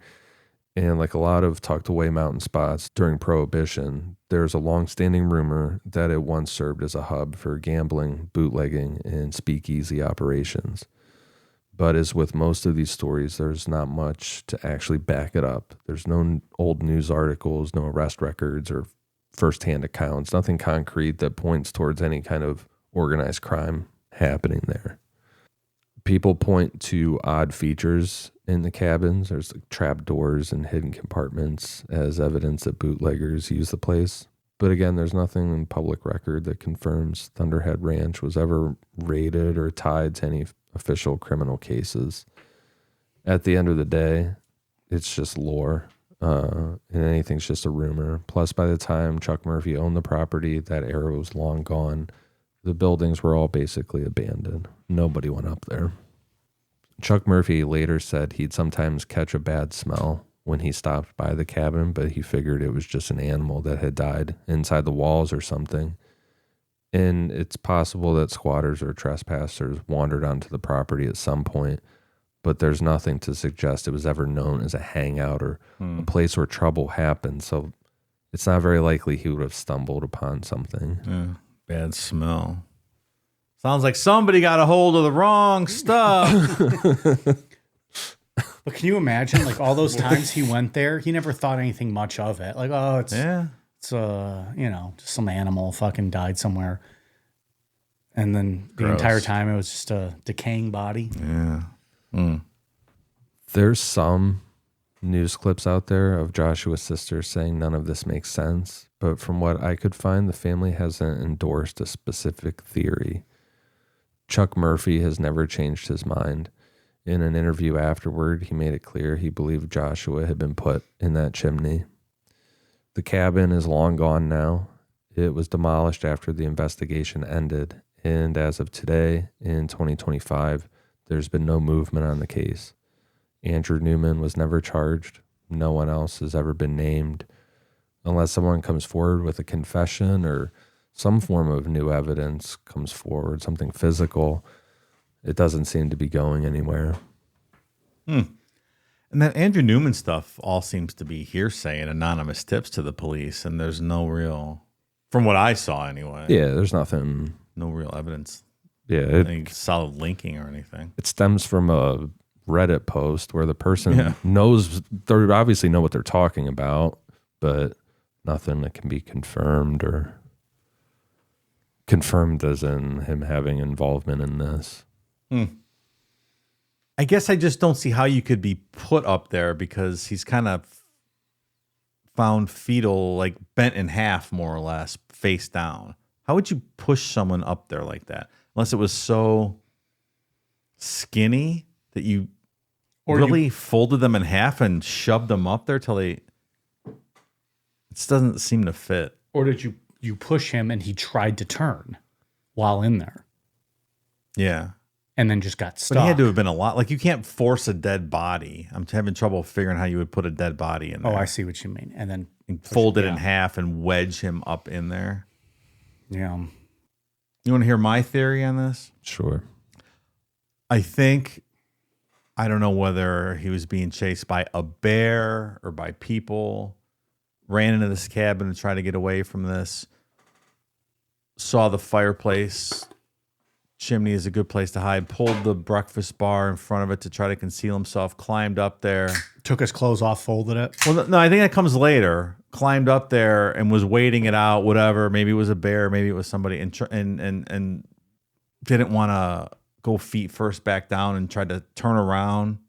And like a lot of tucked away mountain spots during Prohibition, there's a long-standing rumor that it once served as a hub for gambling, bootlegging, and speakeasy operations. But as with most of these stories, there's not much to actually back it up. There's no old news articles, no arrest records, or firsthand accounts, nothing concrete that points towards any kind of organized crime happening there. People point to odd features in the cabins. There's like trap doors and hidden compartments as evidence that bootleggers use the place. But again, there's nothing in public record that confirms Thunderhead Ranch was ever raided or tied to any official criminal cases. At the end of the day, it's just lore, and anything's just a rumor. Plus, by the time Chuck Murphy owned the property, that era was long gone. The buildings were all basically abandoned. Nobody went up there. Chuck Murphy later said he'd sometimes catch a bad smell when he stopped by the cabin, but he figured it was just an animal that had died inside the walls or something. And it's possible that squatters or trespassers wandered onto the property at some point, but there's nothing to suggest it was ever known as a hangout or a place where trouble happened. So it's not very likely he would have stumbled upon something. Yeah. Bad smell. Sounds like somebody got a hold of the wrong stuff. But can you imagine, like, all those times he went there, he never thought anything much of it. Like, oh, it's just some animal fucking died somewhere. And then the entire time it was just a decaying body. Yeah. There's some news clips out there of Joshua's sister saying none of this makes sense. But from what I could find, the family hasn't endorsed a specific theory. Chuck Murphy has never changed his mind. In an interview afterward, he made it clear he believed Joshua had been put in that chimney. The cabin is long gone now. It was demolished after the investigation ended, and as of today, in 2025, there's been no movement on the case. Andrew Newman was never charged. No one else has ever been named. Unless someone comes forward with a confession or some form of new evidence comes forward, something physical, it doesn't seem to be going anywhere. And that Andrew Newman stuff all seems to be hearsay and anonymous tips to the police, and there's no real, from what I saw anyway. Yeah, there's nothing. No real evidence. Yeah, Any solid linking or anything. it stems from a Reddit post where the person knows, they obviously know what they're talking about, but nothing that can be confirmed or confirmed as in him having involvement in this. I guess I just don't see how you could be put up there because he's kind of found fetal, like bent in half, more or less, face down. How would you push someone up there like that? Unless it was so skinny that you really folded them in half and shoved them up there till they... It doesn't seem to fit. Or did you push him and he tried to turn while in there? Yeah. And then just got stuck. But he had to have been a lot. Like, you can't force a dead body. I'm having trouble figuring how you would put a dead body in there. Oh, I see what you mean. And then fold it in half and wedge him up in there. Yeah. You want to hear my theory on this? Sure. I don't know whether he was being chased by a bear or by people, ran into this cabin to try to get away from this, saw the fireplace, chimney is a good place to hide, pulled the breakfast bar in front of it to try to conceal himself, climbed up there. Took his clothes off, folded it. Well, no, I think that comes later. Climbed up there and was waiting it out, whatever. Maybe it was a bear, maybe it was somebody, and didn't want to go feet first back down and tried to turn around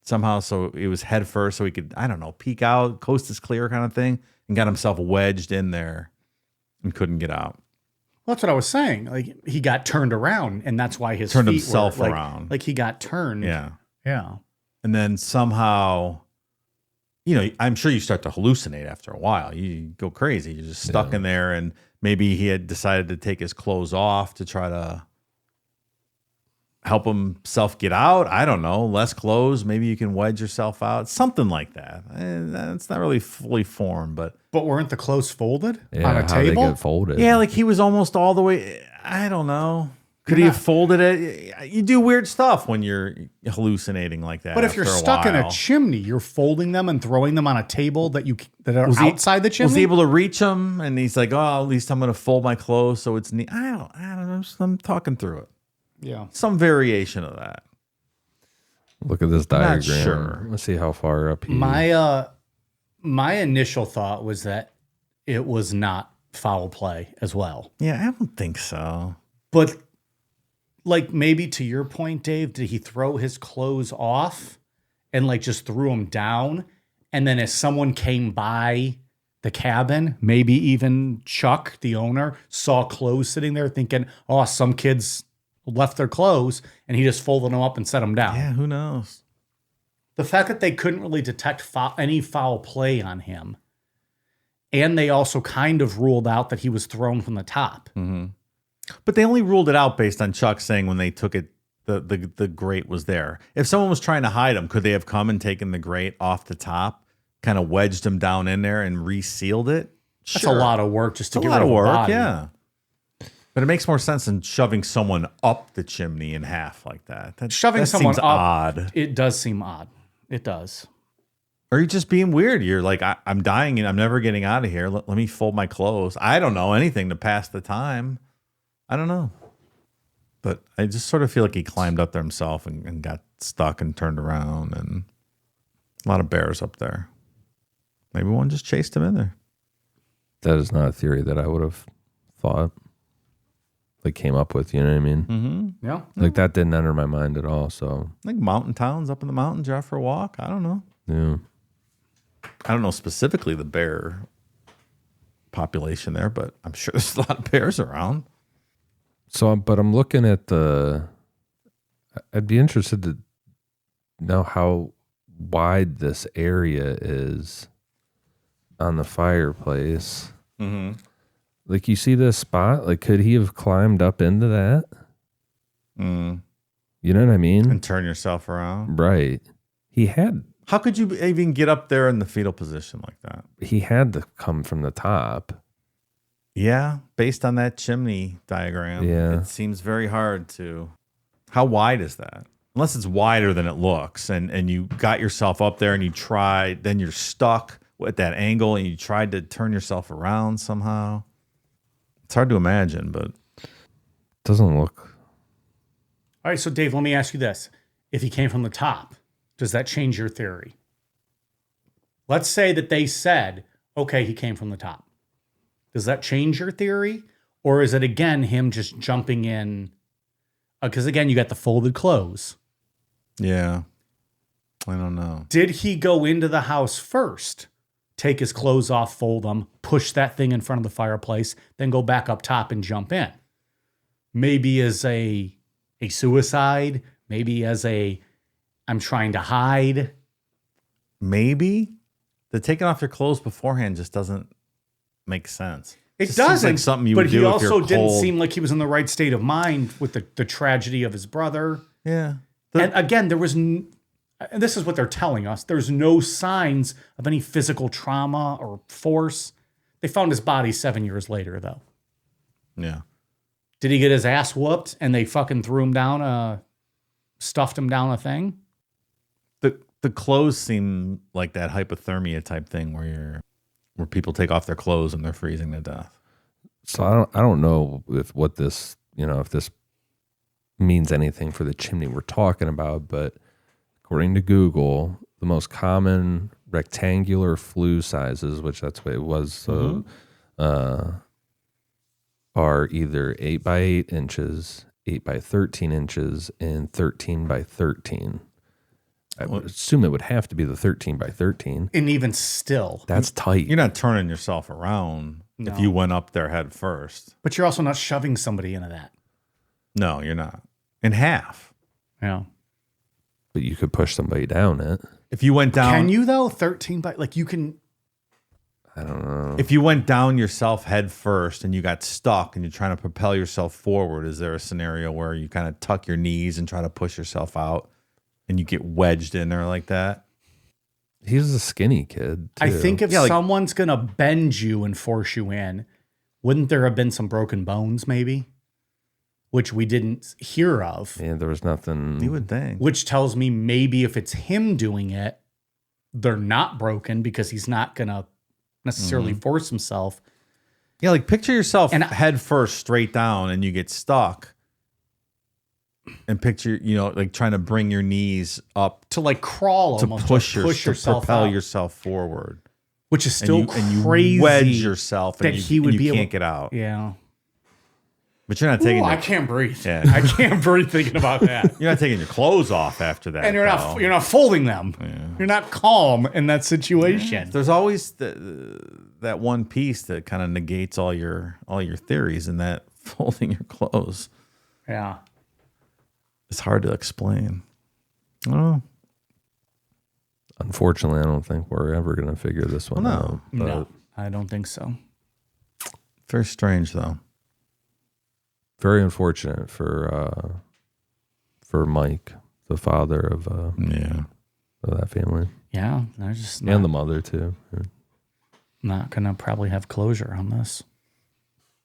somehow. So it was head first so he could, I don't know, peek out, coast is clear kind of thing, and got himself wedged in there and couldn't get out. Well, that's what I was saying. Like, he got turned around, and that's why his Turned feet himself were, around. Like he got turned. Yeah. Yeah. And then somehow, I'm sure you start to hallucinate after a while. You go crazy. You're just stuck in there, and maybe he had decided to take his clothes off to try to help himself get out. I don't know. Less clothes. Maybe you can wedge yourself out. Something like that. It's not really fully formed, but weren't the clothes folded Yeah, on a how table? they get folded. yeah, like he was almost all the way. I don't know. Could he have folded it? You do weird stuff when you're hallucinating like that. But if you're stuck in a chimney, you're folding them and throwing them on a table that are outside the chimney. Was he able to reach them? And he's like, "Oh, at least I'm going to fold my clothes so it's neat." I don't know. I'm talking through it. Yeah, some variation of that. Look at this diagram. Not sure. Let's see how far up he. My initial thought was that it was not foul play as well. Yeah, I don't think so. But like, maybe to your point, Dave, did he throw his clothes off and like just threw them down? And then as someone came by the cabin, maybe even Chuck, the owner, saw clothes sitting there thinking, oh, some kids left their clothes, and he just folded them up and set them down. Yeah, who knows? The fact that they couldn't really detect any foul play on him, and they also kind of ruled out that he was thrown from the top. Mm-hmm. But they only ruled it out based on Chuck saying when they took it, the grate was there. If someone was trying to hide him, could they have come and taken the grate off the top, kind of wedged him down in there and resealed it? That's a lot of work just to get rid of a lot of work, body. yeah. But it makes more sense than shoving someone up the chimney in half like that. Shoving someone seems up, odd. It does seem odd. It does. Or you're just being weird. You're like, I'm dying and I'm never getting out of here. Let me fold my clothes. I don't know anything to pass the time. I don't know. But I just sort of feel like he climbed up there himself and got stuck and turned around. And a lot of bears up there. Maybe one just chased him in there. That is not a theory that I would have thought. Like came up with, you know what I mean? Mm-hmm. Yeah. Like that didn't enter my mind at all. So I think mountain towns up in the mountains, you're out for a walk. I don't know. yeah. I don't know specifically the bear population there, but I'm sure there's a lot of bears around. So, but I'm looking at I'd be interested to know how wide this area is on the fireplace. Mm-hmm. Like, you see this spot? Like, could he have climbed up into that? Mm. You know what I mean? And turn yourself around. Right. He had How could you even get up there in the fetal position like that? to come from the top. Yeah, based on that chimney diagram, Yeah. it seems very hard to. How wide is that? Unless it's wider than it looks, and you got yourself up there and you tried, then you're stuck at that angle and you tried to turn yourself around somehow. It's hard to imagine, but Doesn't look. All right, so Dave, let me ask you this. if he came from the top, does that change your theory? Let's say that they said, okay, he came from the top. Does that change your theory? Or is it, again, him just jumping in? Because, again, you got the folded clothes. Yeah. I don't know. Did he go into the house first, take his clothes off, fold them, push that thing in front of the fireplace, then go back up top and jump in? Maybe as a suicide, maybe as I'm trying to hide. Maybe the taking off your clothes beforehand just doesn't make sense. It just doesn't. seems like something you but would do he if you're also didn't cold. seem like he was in the right state of mind with the tragedy of his brother. Yeah. And again, there was, and this is what they're telling us, there's no signs of any physical trauma or force. They found his body 7 years later, though. Yeah. Did he get his ass whooped and they fucking threw him down, stuffed him down a thing? The clothes seem like that hypothermia type thing where people take off their clothes and they're freezing to death. So I don't know if this means anything for the chimney we're talking about, but according to Google, the most common rectangular flue sizes, which that's what it was, are either 8 by 8 inches, 8 by 13 inches, and 13 by 13. I would assume it would have to be the 13 by 13. And even still. That's tight. You're not turning yourself around if you went up there head first. But you're also not shoving somebody into that. No, you're not. In half. Yeah. But you could push somebody down it. If you went down. Can you, though? 13 by, like, you can. I don't know. If you went down yourself head first and you got stuck and you're trying to propel yourself forward, is there a scenario where you kind of tuck your knees and try to push yourself out and you get wedged in there like that? He's a skinny kid, too. I think if someone's going to bend you and force you in, wouldn't there have been some broken bones, maybe? Which we didn't hear of. Yeah, there was nothing. You would think. Which tells me maybe if it's him doing it, they're not broken because he's not going to necessarily force himself. Yeah, like picture yourself And head first straight down and you get stuck. And picture, like trying to bring your knees up To like crawl to almost. push, to yourself, to propel out, yourself forward. which is still and you crazy. wedge yourself and that he would you be can't able, get out. Yeah. But you're not taking Ooh, your, I can't breathe. Yeah. I can't breathe thinking about that. you're not taking your clothes off after that. And though. you're not folding them. Yeah. You're not calm in that situation. There's always that one piece that kind of negates all your theories, and that folding your clothes. Yeah. It's hard to explain. I don't know. Unfortunately, I don't think we're ever going to figure this one out. But No, I don't think so. Very strange, though. very unfortunate for Mike, the father of that family. Yeah. They're just And the mother, too. not going to probably have closure on this.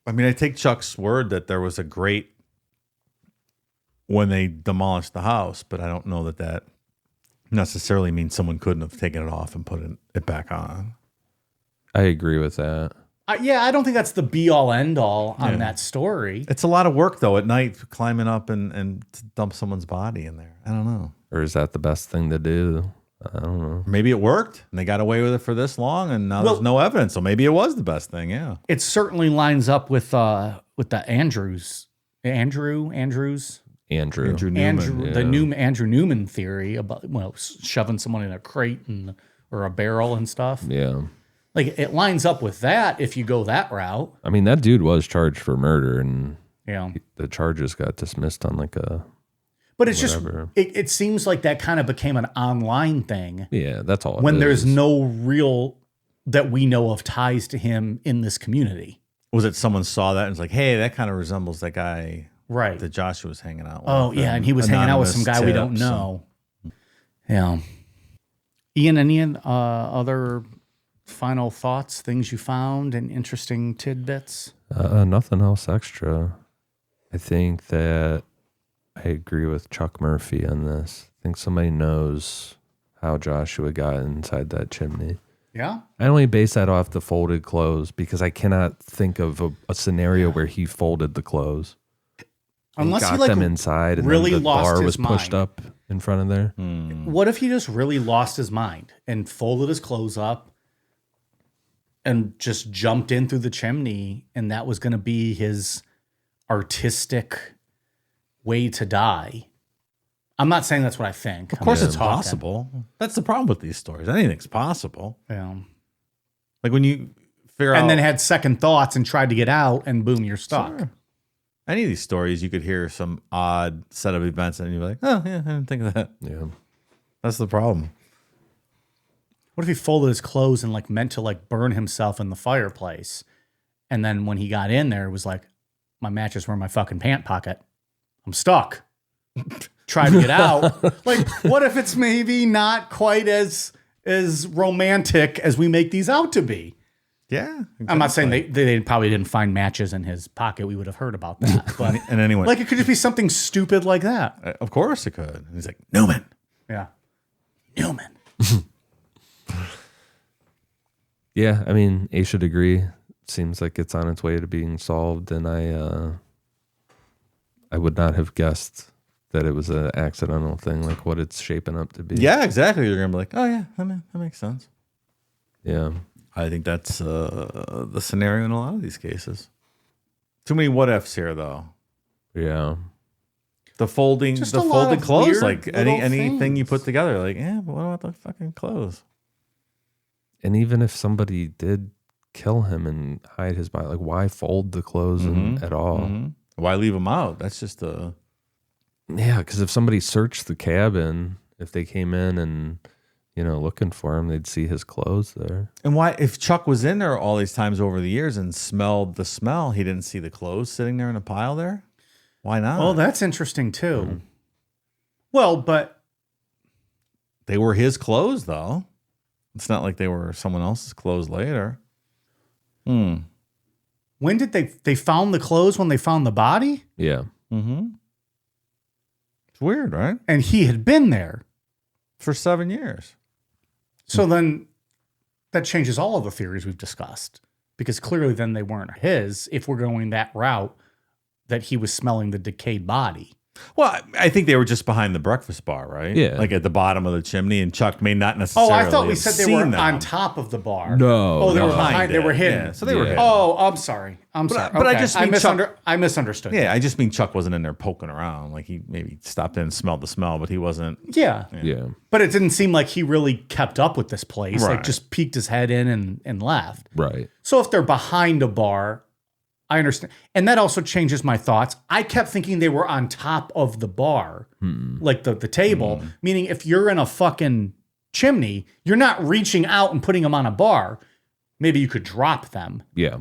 I mean, I take Chuck's word that there was a grate when they demolished the house, but I don't know that necessarily means someone couldn't have taken it off and put it back on. I agree with that. I don't think that's the be all end all on that story. It's a lot of work, though, at night, climbing up and to dump someone's body in there. I don't know. Or is that the best thing to do? I don't know. Maybe it worked and they got away with it for this long, and now there's no evidence. So maybe it was the best thing. Yeah. It certainly lines up with the Andrews. Andrew Newman. The Andrew Newman theory about shoving someone in a crate or a barrel and stuff. Yeah. Like it lines up with that if you go that route. I mean, that dude was charged for murder, and Yeah. the charges got dismissed on like a. But it's whatever. just it seems like that kind of became an online thing Yeah, that's all. when it there's is. no real that we know of ties to him in this community. Was it someone saw that and was like, hey, that kind of resembles that guy Right. that Joshua was hanging out with? Oh, yeah, and he was hanging out with some guy we don't Anonymous know. Yeah. Ian, any other final thoughts, things you found, and interesting tidbits? Nothing else extra. I think that I agree with Chuck Murphy on this. I think somebody knows how Joshua got inside that chimney. Yeah. I only base that off the folded clothes because I cannot think of a scenario where he folded the clothes. Unless got he like them inside and really then the lost bar his was pushed mind. up. in front of there. What if he just really lost his mind and folded his clothes up and just jumped in through the chimney, and that was going to be his artistic way to die? I'm not saying that's what I think. Of course, it's possible. That's the problem with these stories. Anything's possible. Yeah. Like when you figure out, And then had second thoughts and tried to get out, and boom, you're stuck. Sure. Any of these stories, you could hear some odd set of events, and you're like, "Oh yeah, I didn't think of that." Yeah. That's the problem. What if he folded his clothes and like meant to like burn himself in the fireplace, and then when he got in there, it was like, my matches were in my fucking pant pocket. I'm stuck. Try to get out. Like, what if it's maybe not quite as romantic as we make these out to be? Yeah, exactly. I'm not saying they probably didn't find matches in his pocket. We would have heard about that. But And anyway, like, it could just be something stupid like that. of course it could. And he's like, Newman. Yeah. Newman. Yeah, I mean, A should agree. Seems like it's on its way to being solved, and I would not have guessed that it was an accidental thing, like what it's shaping up to be. Yeah, exactly. You're gonna be like, oh yeah, that makes sense. Yeah. I think that's the scenario in a lot of these cases. Too many what ifs here, though. Yeah. The folding, Just the a lot folded of clothes, weird like little anything you things. put together, like, yeah, but what about the fucking clothes? And even if somebody did kill him and hide his body, like why fold the clothes at all? Mhm. Why leave them out? That's just a Yeah, because if somebody searched the cabin, if they came in and, you know, looking for him, they'd see his clothes there. And why, if Chuck was in there all these times over the years and smelled the smell, he didn't see the clothes sitting there in a pile there? Why not? Well, that's interesting too. Well, but They were his clothes, though. It's not like they were someone else's clothes later. when did they found the clothes when they found the body? Yeah. Mm-hmm. It's weird, right? And he had been there. For 7 years. So then that changes all of the theories we've discussed, because clearly then they weren't his if we're going that route, that he was smelling the decayed body. Well, I think they were just behind the breakfast bar, right? Yeah. Like at the bottom of the chimney, and Chuck may not Oh, necessarily I thought we have said they seen were them. on top of the bar. No. Oh, they no. were behind. They were it. hidden. Yeah, so they were Yeah. hidden. Oh, I'm sorry. I'm sorry. but I Okay. just mean I misunderstood. Yeah, I just mean Chuck wasn't in there poking around. Like he maybe stopped in and smelled the smell, but he wasn't. Yeah. Yeah. But it didn't seem like he really kept up with this place. Like Right. just peeked his head in and left. Right. So if they're behind a bar, I understand. And that also changes my thoughts. I kept thinking they were on top of the bar, like the table, meaning if you're in a fucking chimney, you're not reaching out and putting them on a bar. Maybe you could drop them. Yeah.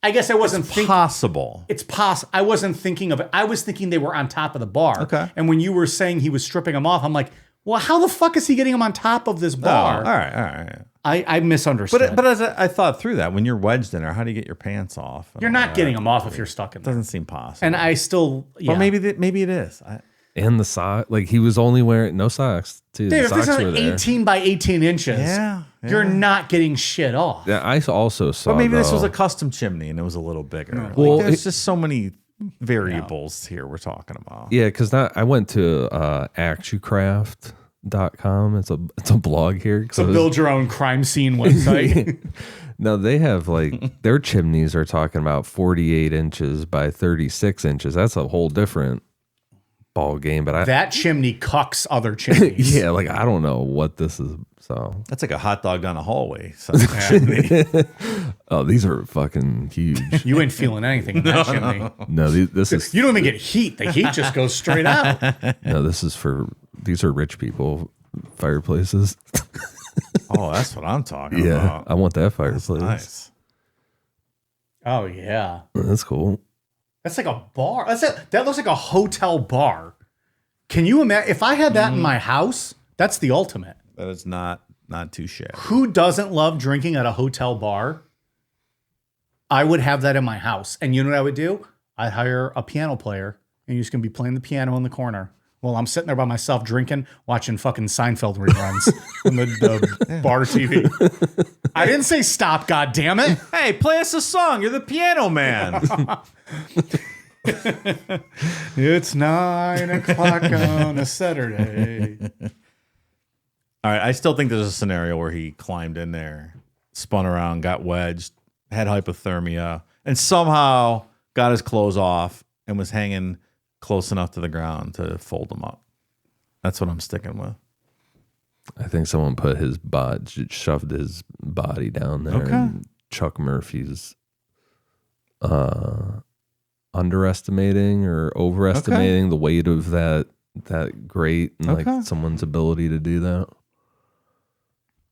I guess I wasn't thinking. Possible. It's possible. I wasn't thinking of it. I was thinking they were on top of the bar. Okay. And when you were saying he was stripping them off, I'm like, well, how the fuck is he getting them on top of this bar? all right. I misunderstood. But as I thought through that, when you're wedged in there, how do you get your pants off? You're not getting them off if you're stuck in there. Doesn't seem possible. And I still, yeah. But maybe it is. And the sock, like he was only wearing no socks too. Dave, The if this socks is were like there. 18 by 18 inches, you're not getting shit off. Yeah, I also saw. But maybe this was though- a custom chimney and it was a little bigger. Like, Well, there's just so many variables here we're talking about. Yeah, because I went to actucraft.com. It's a blog here. So build your own crime scene website. No, they have like their chimneys are talking about 48 inches by 36 inches. That's a whole different ball game. But That chimney cucks other chimneys. yeah, like I don't know what this is. So That's like a hot dog down a hallway. So oh, these are fucking huge. You ain't feeling anything in that chimney. No, this is You don't even get heat. The heat just goes straight out. no, this is for these are rich people fireplaces. oh, that's what I'm talking Yeah, about. I want that fireplace. Nice. Oh, yeah. That's cool. That's like a bar. That looks like a hotel bar. Can you imagine? If I had that in my house, that's the ultimate. That is not too shabby. Who doesn't love drinking at a hotel bar? I would have that in my house. And you know what I would do? I'd hire a piano player, and you're just going to be playing the piano in the corner while I'm sitting there by myself drinking, watching fucking Seinfeld reruns on the bar TV. I didn't say stop, goddammit. Hey, play us a song. You're the piano man. It's 9 o'clock on a Saturday. All right, I still think there's a scenario where he climbed in there, spun around, got wedged, had hypothermia, and somehow got his clothes off and was hanging close enough to the ground to fold them up. That's what I'm sticking with. I think someone put his shoved his body down there. Okay. And Chuck Murphy's underestimating or overestimating the weight of that grate and like someone's ability to do that.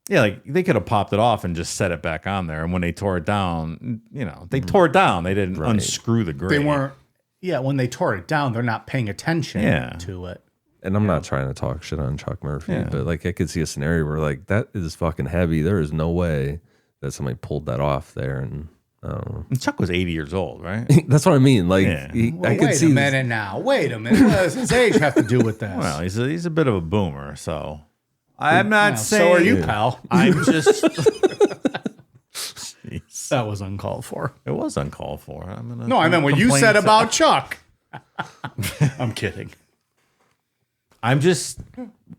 Yeah, like they could have popped it off and just set it back on there. And when they tore it down, they tore it down. They didn't unscrew the grate. They weren't. Yeah, when they tore it down, they're not paying attention to it. And I'm not trying to talk shit on Chuck Murphy, but like I could see a scenario where like that is fucking heavy. There is no way that somebody pulled that off there. And I don't know. And Chuck was 80 years old, right? That's what I mean. Like Well, I could see wait a minute now. Wait a minute. What does his age have to do with this? Well, he's a bit of a boomer, so I'm not saying. So are you, pal. I'm just. That was uncalled for. It was uncalled for. No, I meant what you said about Chuck. I'm kidding. I'm just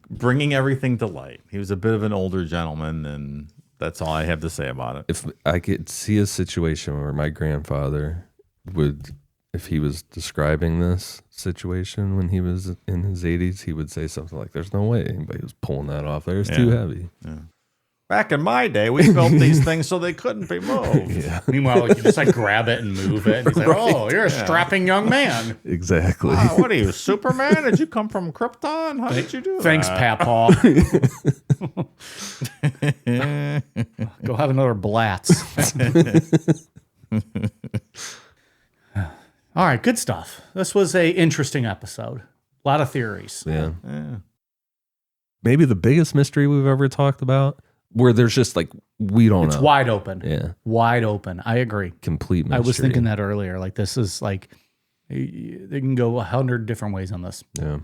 bringing everything to light. He was a bit of an older gentleman, and that's all I have to say about it. if I could see a situation where my grandfather would, if he was describing this situation when he was in his 80s, he would say something like, "There's no way anybody was pulling that off. There, it's too heavy." Yeah. Back in my day, we built these things so they couldn't be moved. Meanwhile, like, you just like grab it and move it. And he's like, "Oh, you're a strapping young man." Exactly. Wow, what are you, Superman? Did you come from Krypton? How did you do Thanks, that? Papaw. Go have another Blatz. All right, good stuff. This was a interesting episode. A lot of theories. Yeah. Maybe the biggest mystery we've ever talked about, where there's just like, we don't know. It's wide open. Yeah. Wide open. I agree. Complete mystery. I was thinking that earlier. Like, this is like, they can go 100 different ways on this. Yeah.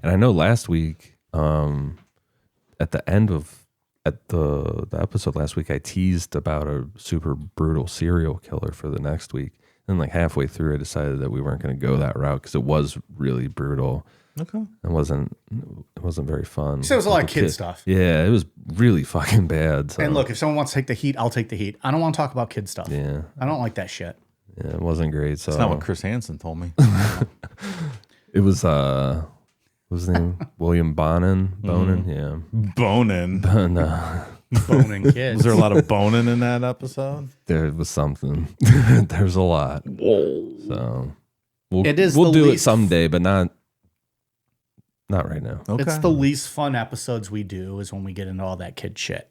And I know last week, at the end of the episode last week, I teased about a super brutal serial killer for the next week. And like halfway through, I decided that we weren't going to go that route because it was really brutal. Okay. It wasn't very fun. So it was a lot of kid stuff. Yeah, it was really fucking bad. So. And look, if someone wants to take the heat, I'll take the heat. I don't want to talk about kid stuff. Yeah. I don't like that shit. Yeah, it wasn't great. So That's not what Chris Hansen told me. it was what was his name? William Bonin? Yeah. Bonin. No. Boning kids. Was there a lot of boning in that episode? There was something. There's a lot. Whoa. So we'll do it someday, but not right now. Okay. It's the least fun episodes we do is when we get into all that kid shit.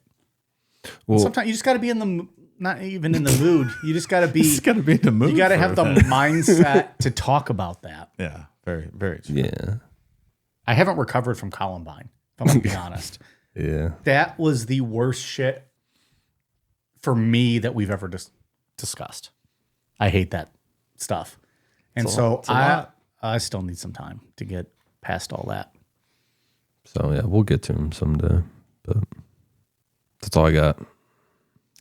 Well, sometimes you just got to be in the, not even in the mood. You just got to be. It's got to be in the mood. You got to for have the that. mindset to talk about that. Yeah, very, very true. Yeah. I haven't recovered from Columbine, if I'm going to be honest. Yeah. That was the worst shit for me that we've ever discussed. I hate that stuff. And I still need some time to get past all that. So yeah, we'll get to him someday. But that's all I got.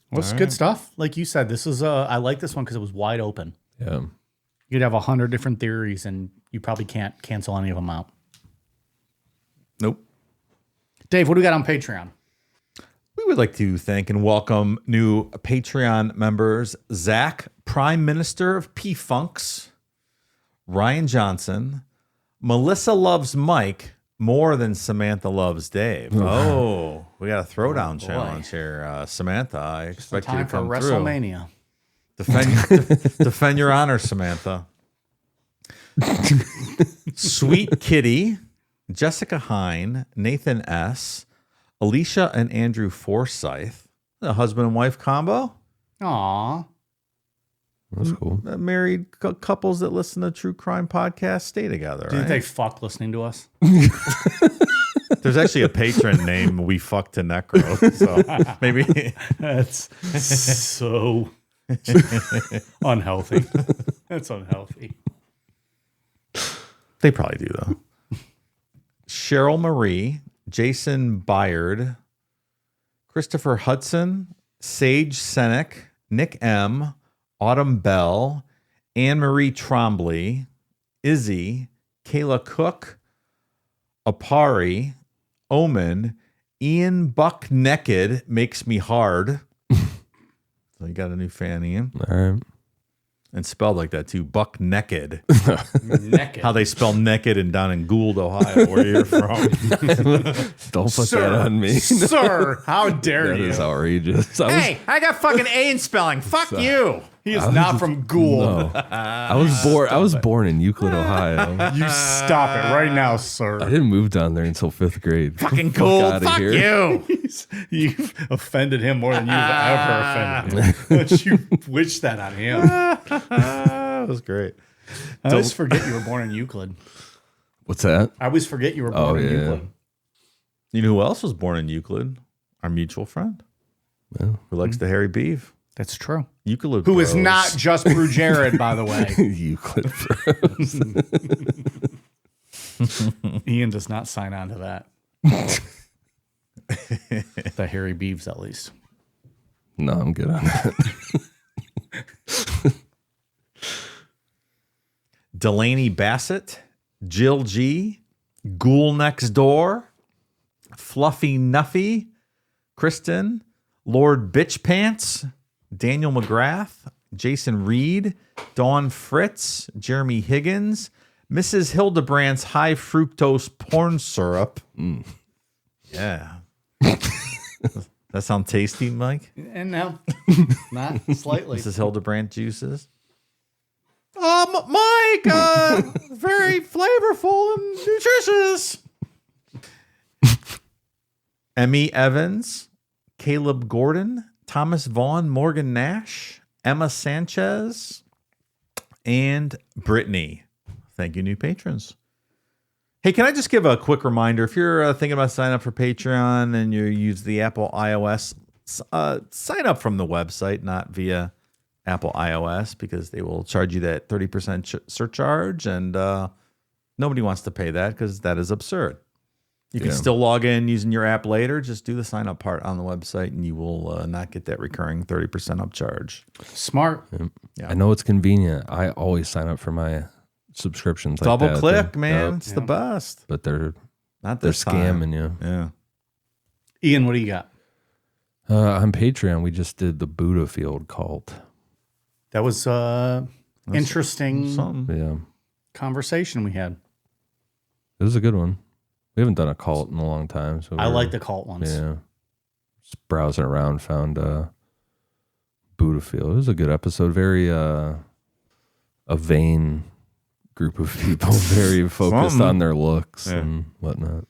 Well, it's good stuff. Like you said, this is I like this one because it was wide open. Yeah. You could have 100 different theories and you probably can't cancel any of them out. Nope. Dave, what do we got on Patreon? We would like to thank and welcome new Patreon members, Zach, Prime Minister of P-Funks, Ryan Johnson, Melissa loves Mike more than Samantha loves Dave. Oh, we got a throwdown challenge here. Samantha, I expect you to come through. WrestleMania. Defend your honor, Samantha. Sweet Kitty, Jessica Hine, Nathan S., Alicia and Andrew Forsyth, a husband and wife combo. Aw. That's cool. Married couples that listen to true crime podcasts stay together. Do you right? think they fuck listening to us? There's actually a patron named We Fuck to Necro, so maybe That's so unhealthy. That's unhealthy. they probably do though. Cheryl Marie, Jason Byard, Christopher Hudson, Sage Senek, Nick M., Autumn Bell, Anne-Marie Trombley, Izzy, Kayla Cook, Apari, Omen, Ian Buck Naked makes me hard. So you got a new fan, Ian. All right. And spelled like that too, Buck Naked. Naked. How they spell naked and down in Gould, Ohio, where you're from. Don't put that on me. Sir, how dare That you? is outrageous. Hey, I got fucking A in spelling. Fuck you. He is not from Gould. No. I was born in Euclid, Ohio. You stop it right now, sir. I didn't move down there until 5th grade. Fucking Fuck Gould. outta Fuck here. you. You've offended him more than you've ever offended him. Don't you wish that on him? That was great. I always forget you were born in Euclid. What's that? I always forget you were born in Euclid. You know who else was born in Euclid? Our mutual friend Well, who likes the hairy beef. That's true. Euclid Who is Bros. not just Brew Jared, by the way. Euclid Bros. Ian does not sign on to that. The hairy beeves, at least. No, I'm good on that. Delaney Bassett, Jill G, Ghoul Next Door, Fluffy Nuffy, Kristen, Lord Bitch Pants, Daniel McGrath, Jason Reed, Dawn Fritz, Jeremy Higgins, Mrs. Hildebrandt's high fructose corn syrup. Yeah. That sound tasty, Mike? And now, not slightly. Mrs. Hildebrandt juices. Mike, very flavorful and nutritious. Emmy Evans, Caleb Gordon, Thomas Vaughn, Morgan Nash, Emma Sanchez, and Brittany. Thank you, new patrons. Hey, can I just give a quick reminder? If you're thinking about signing up for Patreon and you use the Apple iOS, sign up from the website, not via Apple iOS, because they will charge you that 30% surcharge, and nobody wants to pay that because that is absurd. You can still log in using your app later. Just do the sign up part on the website, and you will not get that recurring 30% upcharge. Smart. Yeah. I know it's convenient. I always sign up for my subscriptions. Like Double that. click, They're- man. Yep. It's the best. But they're Not they're this time. scamming you. Yeah. Ian, what do you got? On Patreon, we just did the Buddha Field cult. That was interesting Something. Yeah, conversation we had. it was a good one. We haven't done a cult in a long time. So I we're- like the cult ones. Yeah. Just browsing around, found Buddha Field. It was a good episode. Very a vain group of people, very focused Something. on their looks Yeah. and whatnot.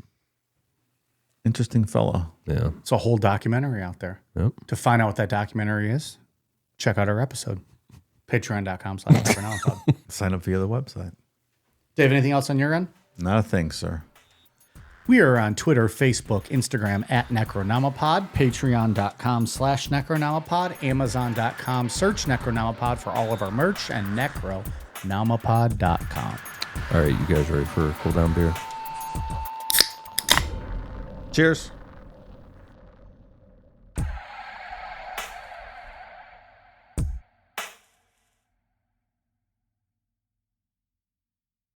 Interesting fellow. Yeah. It's a whole documentary out there. Yep. To find out what that documentary is, check out our episode. Patreon.com/NecroNomapod. Sign up via the website. Dave, anything else on your end? Not a thing, sir. We are on Twitter, Facebook, Instagram at Necronomapod, Patreon.com/Necronomapod, Amazon.com. Search Necronomapod for all of our merch, and Necronomapod.com. All right, you guys ready for a cool down beer? Cheers.